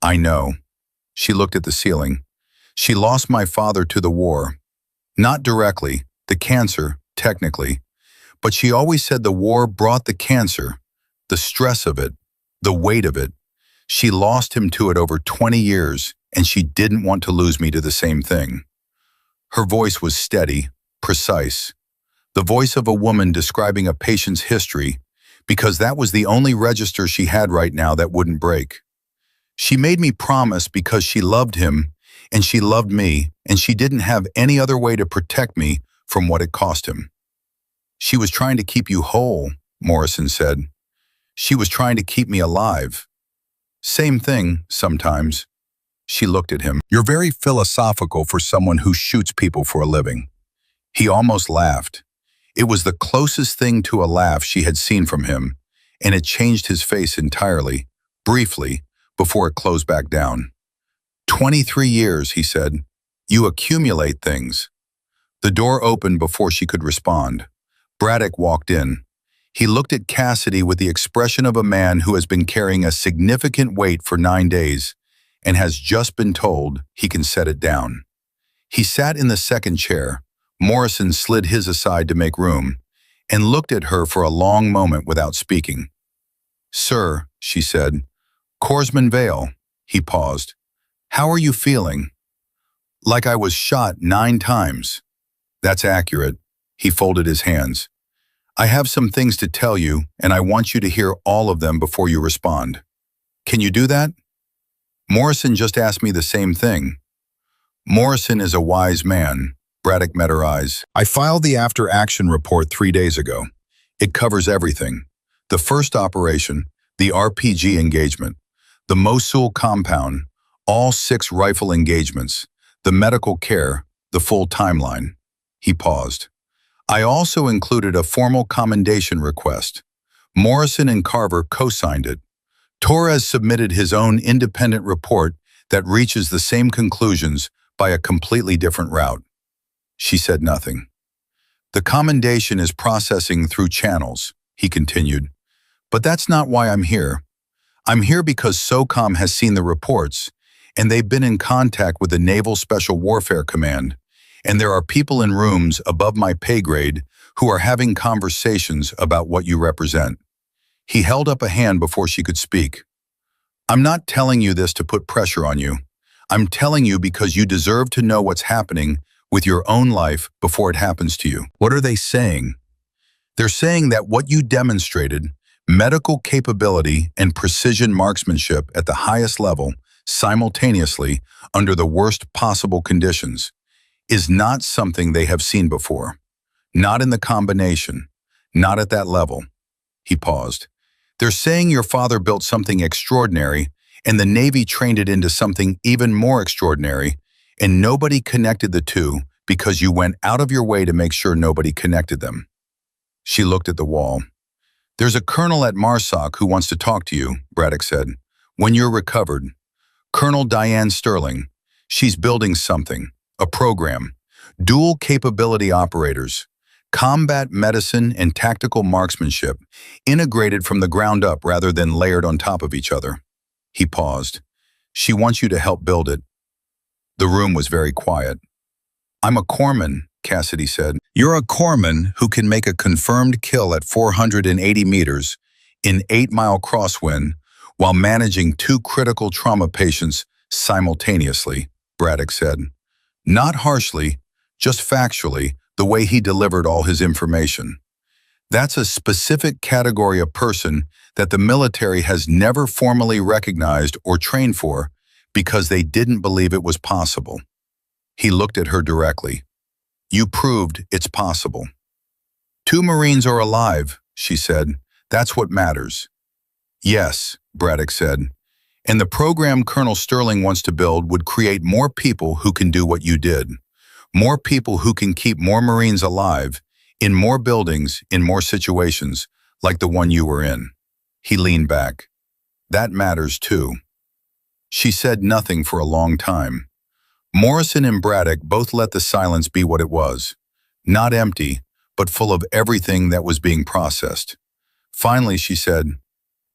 "I know." She looked at the ceiling. "She lost my father to the war. Not directly, the cancer, technically. But she always said the war brought the cancer, the stress of it, the weight of it. She lost him to it over 20 years, and she didn't want to lose me to the same thing." Her voice was steady, precise. The voice of a woman describing a patient's history, because that was the only register she had right now that wouldn't break. "She made me promise because she loved him, and she loved me, and she didn't have any other way to protect me from what it cost him." "She was trying to keep you whole," Morrison said. "She was trying to keep me alive." "Same thing, sometimes." She looked at him. "You're very philosophical for someone who shoots people for a living." He almost laughed. It was the closest thing to a laugh she had seen from him, and it changed his face entirely, briefly, before it closed back down. 23 years, he said. "You accumulate things." The door opened before she could respond. Braddock walked in. He looked at Cassidy with the expression of a man who has been carrying a significant weight for 9 days and has just been told he can set it down. He sat in the second chair. Morrison slid his aside to make room and looked at her for a long moment without speaking. "Sir," she said. "Corsman Vale." He paused. "How are you feeling?" "Like I was shot 9 times. "That's accurate." He folded his hands. "I have some things to tell you, and I want you to hear all of them before you respond. Can you do that?" "Morrison just asked me the same thing." "Morrison is a wise man." Braddock met her eyes. "I filed the after-action report 3 days ago. It covers everything. The first operation, the RPG engagement, the Mosul compound, all 6 rifle engagements, the medical care, the full timeline." He paused. "I also included a formal commendation request. Morrison and Carver co-signed it. Torres submitted his own independent report that reaches the same conclusions by a completely different route." She said nothing. "The commendation is processing through channels," he continued. "But that's not why I'm here. I'm here because SOCOM has seen the reports, and they've been in contact with the Naval Special Warfare Command, and there are people in rooms above my pay grade who are having conversations about what you represent." He held up a hand before she could speak. "I'm not telling you this to put pressure on you. I'm telling you because you deserve to know what's happening with your own life before it happens to you." "What are they saying?" "They're saying that what you demonstrated, medical capability and precision marksmanship at the highest level, simultaneously, under the worst possible conditions, is not something they have seen before. Not in the combination, not at that level." He paused. "They're saying your father built something extraordinary, and the Navy trained it into something even more extraordinary, and nobody connected the two because you went out of your way to make sure nobody connected them." She looked at the wall. "There's a colonel at Marsoc who wants to talk to you," Braddock said, "when you're recovered. Colonel Diane Sterling. She's building something, a program. Dual capability operators. Combat medicine and tactical marksmanship, integrated from the ground up rather than layered on top of each other." He paused. "She wants you to help build it." The room was very quiet. "I'm a corpsman," Cassidy said. "You're a corpsman who can make a confirmed kill at 480 meters in 8-mile crosswind while managing 2 critical trauma patients simultaneously," Braddock said. Not harshly, just factually, the way he delivered all his information. "That's a specific category of person that the military has never formally recognized or trained for because they didn't believe it was possible." He looked at her directly. "You proved it's possible." 2 Marines are alive," she said. "That's what matters." "Yes," Braddock said. "And the program Colonel Sterling wants to build would create more people who can do what you did. More people who can keep more Marines alive, in more buildings, in more situations, like the one you were in." He leaned back. "That matters too." She said nothing for a long time. Morrison and Braddock both let the silence be what it was. Not empty, but full of everything that was being processed. Finally, she said,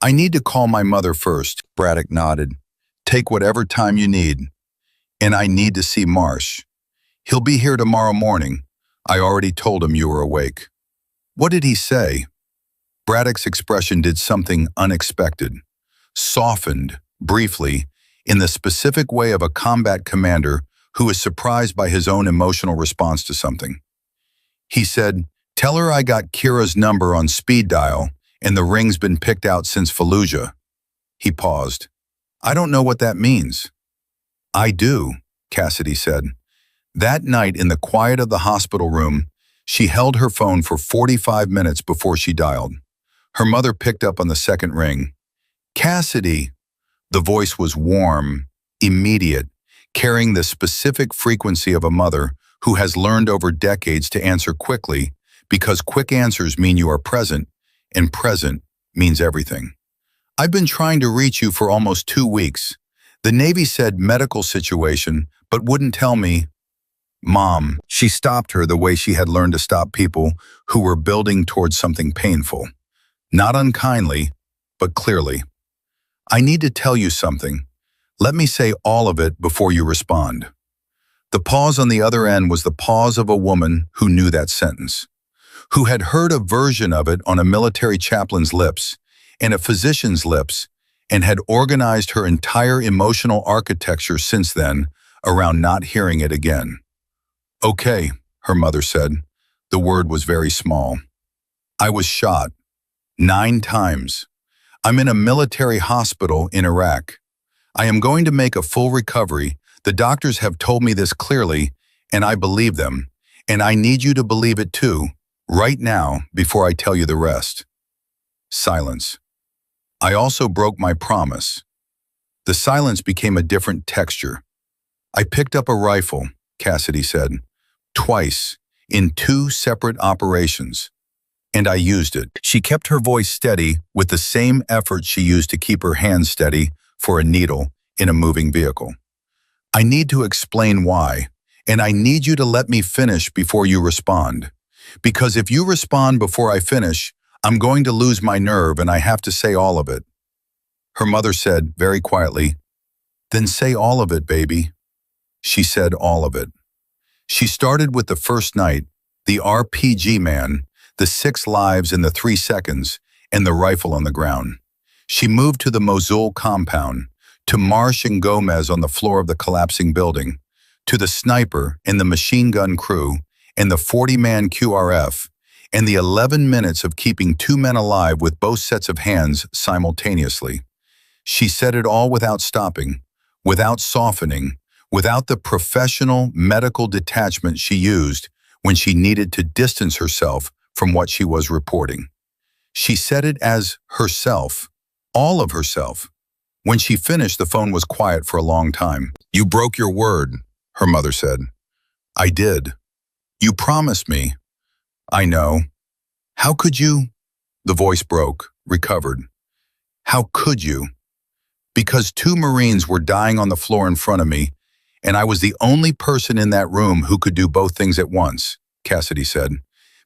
"I need to call my mother first." Braddock nodded. "Take whatever time you need. And I need to see Marsh. He'll be here tomorrow morning. I already told him you were awake." "What did he say?" Braddock's expression did something unexpected. Softened, briefly, in the specific way of a combat commander who is surprised by his own emotional response to something. He said, "Tell her I got Kira's number on speed dial and the ring's been picked out since Fallujah." He paused. "I don't know what that means." "I do," Cassidy said. That night in the quiet of the hospital room, she held her phone for 45 minutes before she dialed. Her mother picked up on the second ring. "Cassidy." The voice was warm, immediate, carrying the specific frequency of a mother who has learned over decades to answer quickly because quick answers mean you are present, and present means everything. "I've been trying to reach you for almost 2 weeks. The Navy said medical situation, but wouldn't tell me." "Mom," she stopped her the way she had learned to stop people who were building towards something painful. Not unkindly, but clearly. "I need to tell you something. Let me say all of it before you respond." The pause on the other end was the pause of a woman who knew that sentence, who had heard a version of it on a military chaplain's lips and a physician's lips, and had organized her entire emotional architecture since then around not hearing it again. "Okay," her mother said. The word was very small. "I was shot 9 times. I'm in a military hospital in Iraq. I am going to make a full recovery. The doctors have told me this clearly, and I believe them. And I need you to believe it too, right now, before I tell you the rest." Silence. "I also broke my promise." The silence became a different texture. "I picked up a rifle," Cassidy said, "twice, in 2 separate operations. And I used it." She kept her voice steady with the same effort she used to keep her hands steady for a needle in a moving vehicle. "I need to explain why, and I need you to let me finish before you respond. Because if you respond before I finish, I'm going to lose my nerve and I have to say all of it." Her mother said, very quietly, "Then say all of it, baby." She said all of it. She started with the first night, the RPG man, the 6 lives in the 3 seconds, and the rifle on the ground. She moved to the Mosul compound, to Marsh and Gomez on the floor of the collapsing building, to the sniper and the machine gun crew, and the 40-man QRF, and the 11 minutes of keeping 2 men alive with both sets of hands simultaneously. She said it all without stopping, without softening, without the professional medical detachment she used when she needed to distance herself from what she was reporting. She said it as herself, all of herself. When she finished, the phone was quiet for a long time. "You broke your word," her mother said. "I did. You promised me." "I know." "How could you?" The voice broke, recovered. "How could you?" "Because 2 Marines were dying on the floor in front of me, and I was the only person in that room who could do both things at once," Cassidy said.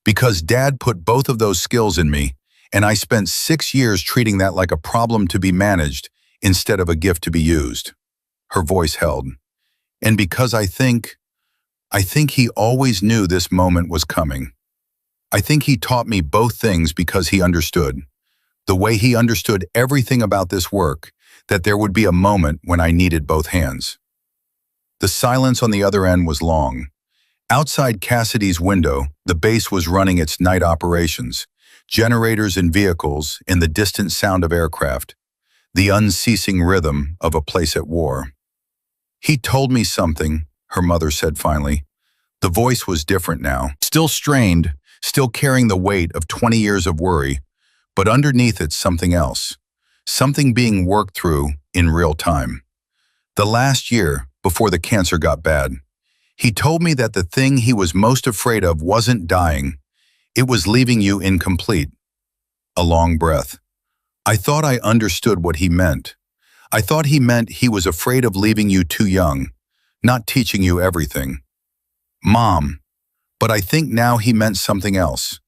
"Because Dad put both of those skills in me, and I spent 6 years treating that like a problem to be managed instead of a gift to be used." Her voice held. "And because I think he always knew this moment was coming. I think he taught me both things because he understood. The way he understood everything about this work, that there would be a moment when I needed both hands." The silence on the other end was long. Outside Cassidy's window, the base was running its night operations, generators and vehicles, and the distant sound of aircraft, the unceasing rhythm of a place at war. "He told me something," her mother said finally. The voice was different now, still strained, still carrying the weight of 20 years of worry, but underneath it something else, something being worked through in real time. "The last year, before the cancer got bad, he told me that the thing he was most afraid of wasn't dying, it was leaving you incomplete." A long breath. "I thought I understood what he meant. I thought he meant he was afraid of leaving you too young, not teaching you everything. Mom, but I think now he meant something else.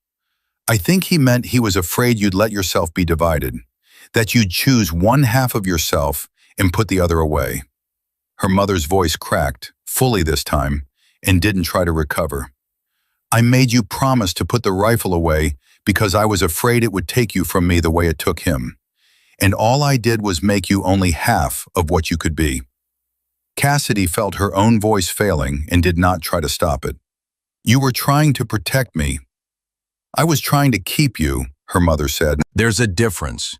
I think he meant he was afraid you'd let yourself be divided, that you'd choose one half of yourself and put the other away. Her mother's voice cracked, fully this time, and didn't try to recover. I made you promise to put the rifle away because I was afraid it would take you from me the way it took him. And all I did was make you only half of what you could be. Cassidy felt her own voice failing and did not try to stop it. You were trying to protect me. I was trying to keep you, her mother said. There's a difference.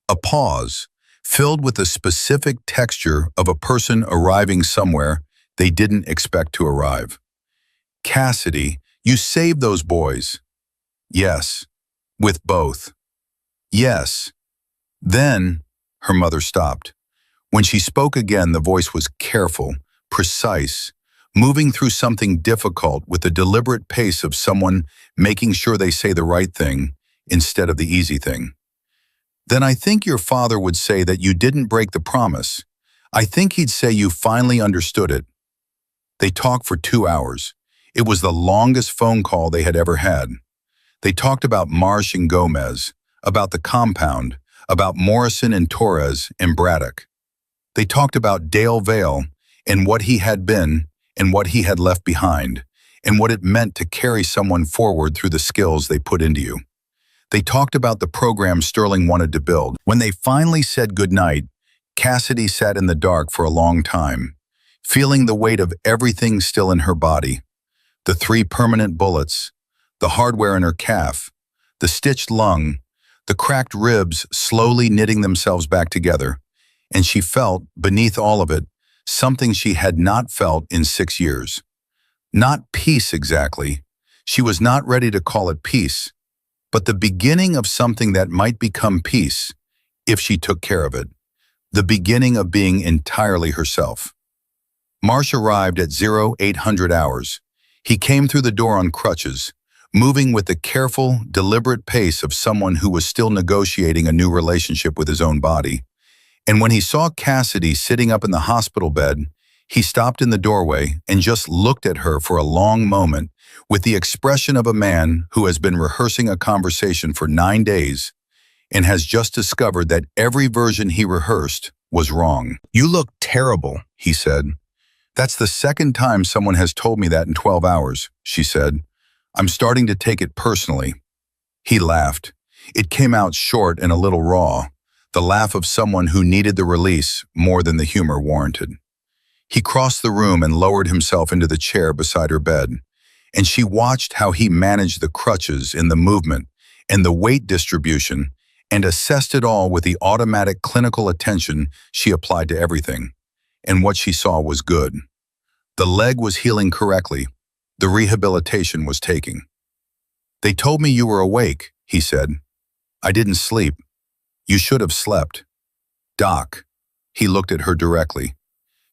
A pause, filled with the specific texture of a person arriving somewhere they didn't expect to arrive. Cassidy, you saved those boys. Yes, with both. Yes. Then, her mother stopped. When she spoke again, the voice was careful, precise, moving through something difficult with the deliberate pace of someone making sure they say the right thing instead of the easy thing. Then I think your father would say that you didn't break the promise. I think he'd say you finally understood it. They talked for 2 hours. It was the longest phone call they had ever had. They talked about Marsh and Gomez, about the compound, about Morrison and Torres and Braddock. They talked about Dale Vale and what he had been and what he had left behind, and what it meant to carry someone forward through the skills they put into you. They talked about the program Sterling wanted to build. When they finally said goodnight, Cassidy sat in the dark for a long time, feeling the weight of everything still in her body. The 3 permanent bullets, the hardware in her calf, the stitched lung, the cracked ribs slowly knitting themselves back together, and she felt, beneath all of it, something she had not felt in 6 years. Not peace exactly. She was not ready to call it peace, but the beginning of something that might become peace, if she took care of it. The beginning of being entirely herself. Marsh arrived at 0800 hours. He came through the door on crutches, moving with the careful, deliberate pace of someone who was still negotiating a new relationship with his own body. And when he saw Cassidy sitting up in the hospital bed, he stopped in the doorway and just looked at her for a long moment with the expression of a man who has been rehearsing a conversation for 9 days and has just discovered that every version he rehearsed was wrong. You look terrible, he said. That's the second time someone has told me that in 12 hours, she said. I'm starting to take it personally. He laughed. It came out short and a little raw, the laugh of someone who needed the release more than the humor warranted. He crossed the room and lowered himself into the chair beside her bed, and she watched how he managed the crutches and the movement and the weight distribution and assessed it all with the automatic clinical attention she applied to everything. And what she saw was good. The leg was healing correctly. The rehabilitation was taking. They told me you were awake, he said. I didn't sleep. You should have slept. Doc, he looked at her directly.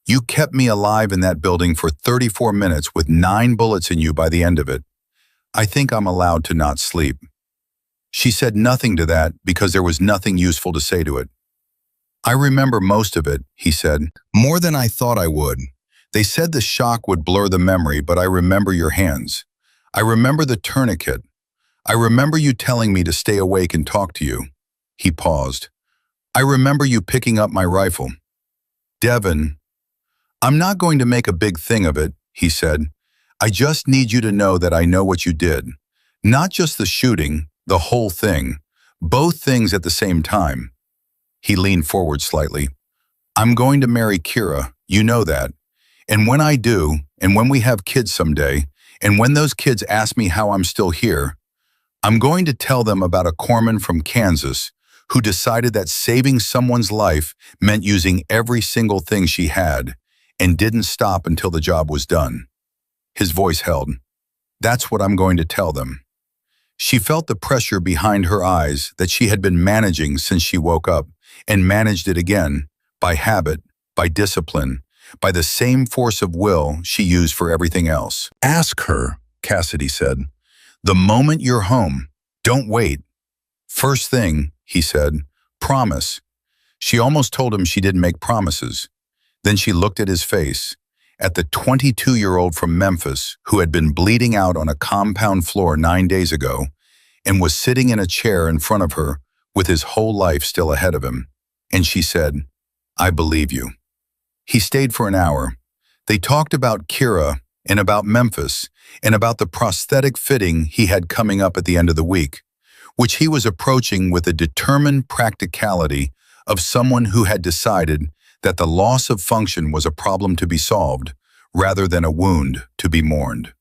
You kept me alive in that building for 34 minutes with 9 bullets in you by the end of it. I think I'm allowed to not sleep. She said nothing to that because there was nothing useful to say to it. I remember most of it, he said, more than I thought I would. They said the shock would blur the memory, but I remember your hands. I remember the tourniquet. I remember you telling me to stay awake and talk to you. He paused. I remember you picking up my rifle. Devin, I'm not going to make a big thing of it, he said. I just need you to know that I know what you did. Not just the shooting, the whole thing. Both things at the same time. He leaned forward slightly. I'm going to marry Kira, you know that. And when I do, and when we have kids someday, and when those kids ask me how I'm still here, I'm going to tell them about a corpsman from Kansas who decided that saving someone's life meant using every single thing she had and didn't stop until the job was done. His voice held. That's what I'm going to tell them. She felt the pressure behind her eyes that she had been managing since she woke up, and managed it again, by habit, by discipline, by the same force of will she used for everything else. Ask her, Cassidy said. The moment you're home, don't wait. First thing, he said, promise. She almost told him she didn't make promises. Then she looked at his face, at the 22-year-old from Memphis who had been bleeding out on a compound floor 9 days ago and was sitting in a chair in front of her with his whole life still ahead of him. And she said, "I believe you." He stayed for an hour. They talked about Kira and about Memphis and about the prosthetic fitting he had coming up at the end of the week, which he was approaching with the determined practicality of someone who had decided that the loss of function was a problem to be solved rather than a wound to be mourned.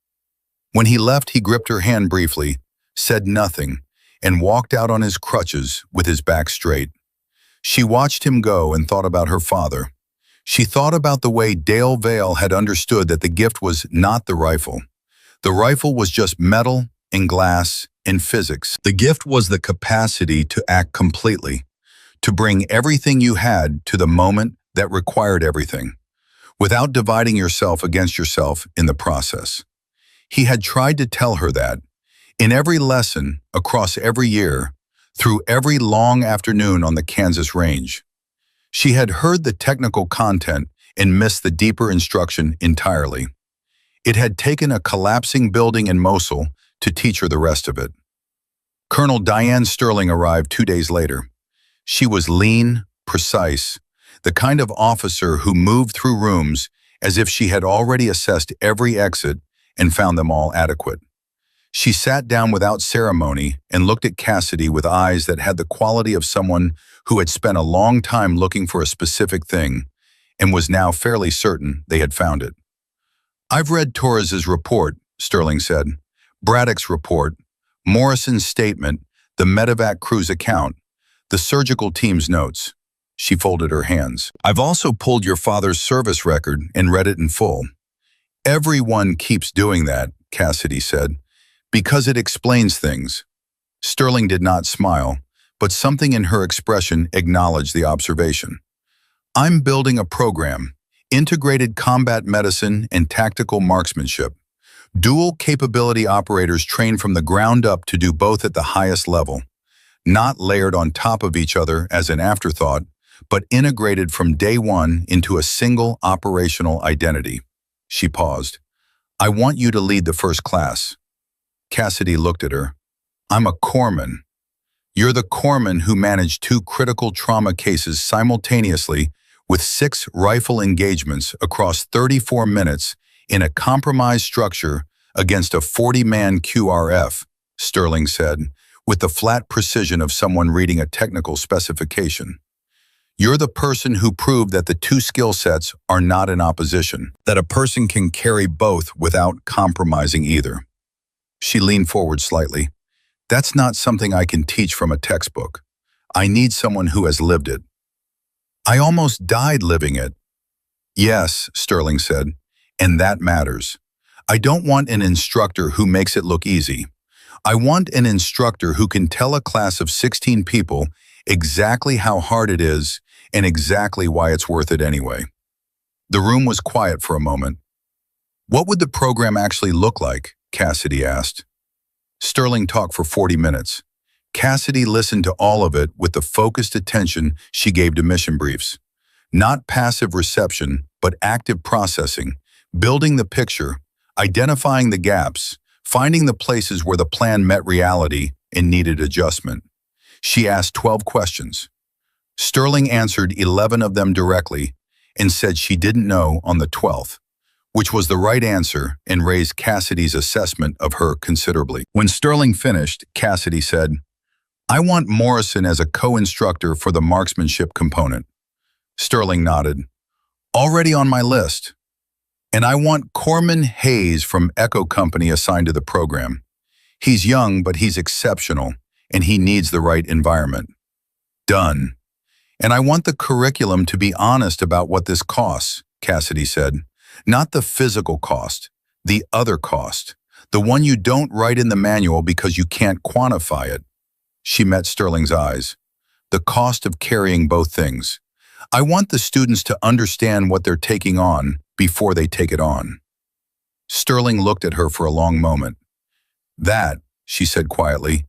When he left, he gripped her hand briefly, said nothing, and walked out on his crutches with his back straight. She watched him go and thought about her father. She thought about the way Dale Vale had understood that the gift was not the rifle. The rifle was just metal and glass and physics. The gift was the capacity to act completely, to bring everything you had to the moment that required everything, without dividing yourself against yourself in the process. He had tried to tell her that, in every lesson, across every year, through every long afternoon on the Kansas range. She had heard the technical content and missed the deeper instruction entirely. It had taken a collapsing building in Mosul to teach her the rest of it. Colonel Diane Sterling arrived 2 days later. She was lean, precise, the kind of officer who moved through rooms as if she had already assessed every exit and found them all adequate. She sat down without ceremony and looked at Cassidy with eyes that had the quality of someone who had spent a long time looking for a specific thing and was now fairly certain they had found it. "I've read Torres's report," Sterling said, "Braddock's report, Morrison's statement, the medevac crew's account, the surgical team's notes." She folded her hands. "I've also pulled your father's service record and read it in full." "Everyone keeps doing that," Cassidy said, "because it explains things." Sterling did not smile, but something in her expression acknowledged the observation. "I'm building a program, integrated combat medicine and tactical marksmanship. Dual capability operators trained from the ground up to do both at the highest level, not layered on top of each other as an afterthought, but integrated from day one into a single operational identity." She paused. "I want you to lead the first class." Cassidy looked at her. "I'm a corpsman." "You're the corpsman who managed 2 critical trauma cases simultaneously with 6 rifle engagements across 34 minutes in a compromised structure against a 40-man QRF, Sterling said, with the flat precision of someone reading a technical specification. "You're the person who proved that the 2 skill sets are not in opposition, that a person can carry both without compromising either." She leaned forward slightly. "That's not something I can teach from a textbook. I need someone who has lived it." "I almost died living it." "Yes," Sterling said, "and that matters. I don't want an instructor who makes it look easy. I want an instructor who can tell a class of 16 people exactly how hard it is and exactly why it's worth it anyway." The room was quiet for a moment. "What would the program actually look like?" Cassidy asked. Sterling talked for 40 minutes. Cassidy listened to all of it with the focused attention she gave to mission briefs. Not passive reception, but active processing, building the picture, identifying the gaps, finding the places where the plan met reality and needed adjustment. She asked 12 questions. Sterling answered 11 of them directly and said she didn't know on the 12th, which was the right answer and raised Cassidy's assessment of her considerably. When Sterling finished, Cassidy said, "I want Morrison as a co-instructor for the marksmanship component." Sterling nodded. "Already on my list. And I want Corpsman Hayes from Echo Company assigned to the program. He's young, but he's exceptional, and he needs the right environment." "Done. And I want the curriculum to be honest about what this costs," Cassidy said. "Not the physical cost, the other cost, the one you don't write in the manual because you can't quantify it." She met Sterling's eyes. "The cost of carrying both things. I want the students to understand what they're taking on before they take it on." Sterling looked at her for a long moment. "That," she said quietly,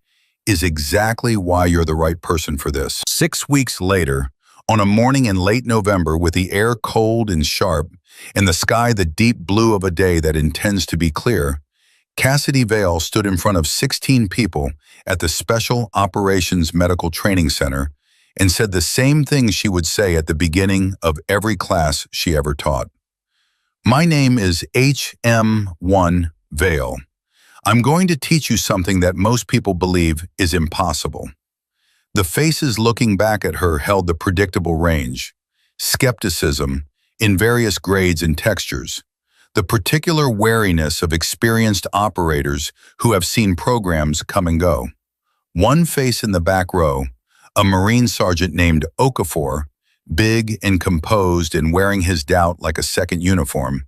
"is exactly why you're the right person for this." 6 weeks later, On a morning in late November with the air cold and sharp and the sky the deep blue of a day that intends to be clear, Cassidy Vale stood in front of 16 people at the Special Operations Medical Training Center and said the same thing she would say at the beginning of every class she ever taught. My name is HM1 Vale. I'm going to teach you something that most people believe is impossible. The faces looking back at her held the predictable range, skepticism in various grades and textures, the particular wariness of experienced operators who have seen programs come and go. One face in the back row, a Marine sergeant named Okafor, big and composed and wearing his doubt like a second uniform,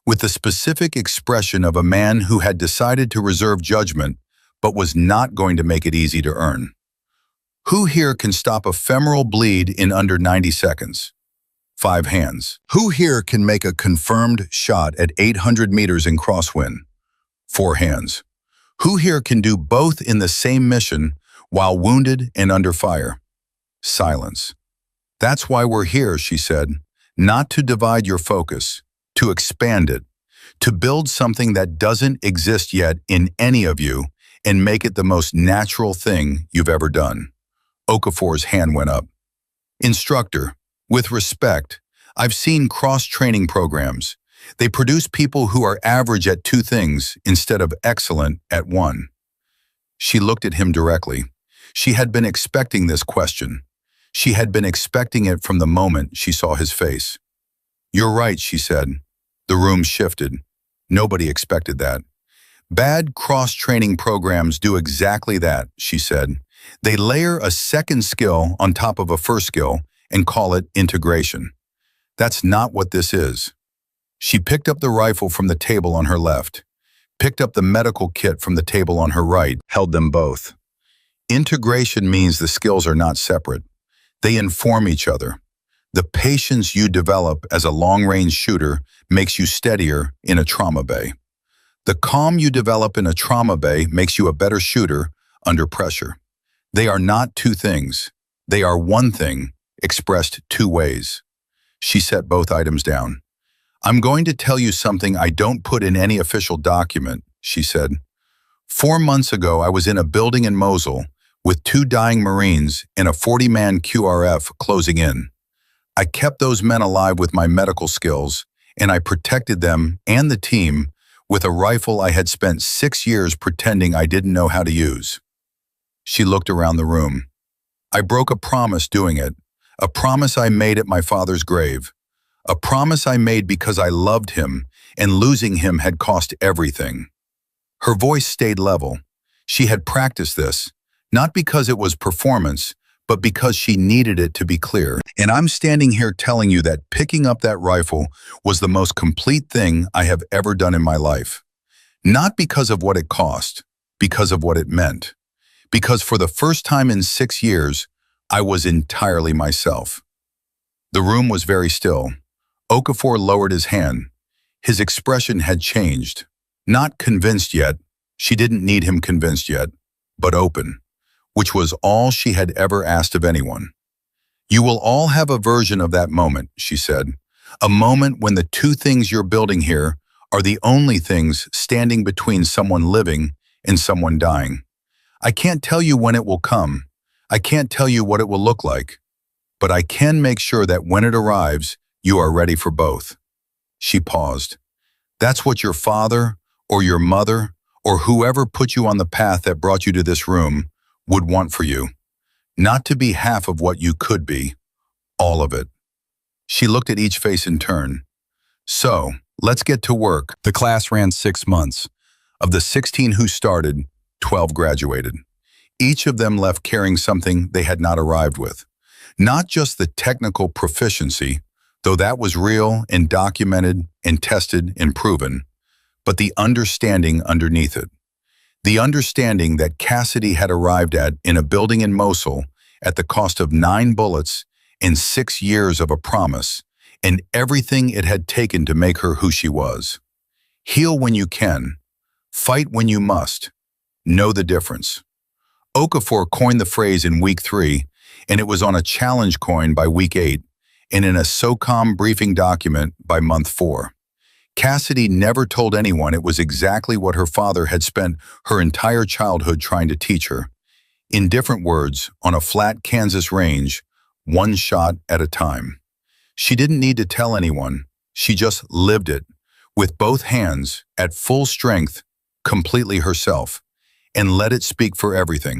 with the specific expression of a man who had decided to reserve judgment but was not going to make it easy to earn. Who here can stop a femoral bleed in under 90 seconds? 5 hands. Who here can make a confirmed shot at 800 meters in crosswind? 4 hands. Who here can do both in the same mission while wounded and under fire? Silence. That's why we're here, she said, not to divide your focus, to expand it, to build something that doesn't exist yet in any of you and make it the most natural thing you've ever done. Okafor's hand went up. Instructor, with respect, I've seen cross-training programs. They produce people who are average at 2 things instead of excellent at 1. She looked at him directly. She had been expecting this question. She had been expecting it from the moment she saw his face. You're right, she said. The room shifted. Nobody expected that. Bad cross-training programs do exactly that, she said. They layer a second skill on top of a first skill and call it integration. That's not what this is. She picked up the rifle from the table on her left, picked up the medical kit from the table on her right, held them both. Integration means the skills are not separate. They inform each other. The patience you develop as a long-range shooter makes you steadier in a trauma bay. The calm you develop in a trauma bay makes you a better shooter under pressure. They are not 2 things. They are one thing, expressed 2 ways. She set both items down. I'm going to tell you something I don't put in any official document, she said. 4 months ago, I was in a building in Mosul with 2 dying Marines and a 40-man QRF closing in. I kept those men alive with my medical skills, and I protected them and the team with a rifle I had spent 6 years pretending I didn't know how to use. She looked around the room. I broke a promise doing it, a promise I made at my father's grave, a promise I made because I loved him and losing him had cost everything. Her voice stayed level. She had practiced this, not because it was performance, but because she needed it to be clear. And I'm standing here telling you that picking up that rifle was the most complete thing I have ever done in my life. Not because of what it cost, because of what it meant. Because for the first time in 6 years, I was entirely myself. The room was very still. Okafor lowered his hand. His expression had changed. Not convinced yet, she didn't need him convinced yet, but open, which was all she had ever asked of anyone. You will all have a version of that moment, she said. A moment when the 2 things you're building here are the only things standing between someone living and someone dying. I can't tell you when it will come. I can't tell you what it will look like. But I can make sure that when it arrives, you are ready for both. She paused. That's what your father or your mother or whoever put you on the path that brought you to this room would want for you. Not to be half of what you could be. All of it. She looked at each face in turn. So, let's get to work. The class ran 6 months. Of the 16 who started, 12 graduated. Each of them left carrying something they had not arrived with. Not just the technical proficiency, though that was real and documented and tested and proven, but the understanding underneath it. The understanding that Cassidy had arrived at in a building in Mosul at the cost of 9 bullets and 6 years of a promise, and everything it had taken to make her who she was. Heal when you can. Fight when you must. Know the difference. Okafor coined the phrase in week 3, and it was on a challenge coin by week 8, and in a SOCOM briefing document by month 4. Cassidy never told anyone it was exactly what her father had spent her entire childhood trying to teach her. In different words, on a flat Kansas range, one shot at a time. She didn't need to tell anyone, she just lived it, with both hands, at full strength, completely herself, and let it speak for everything.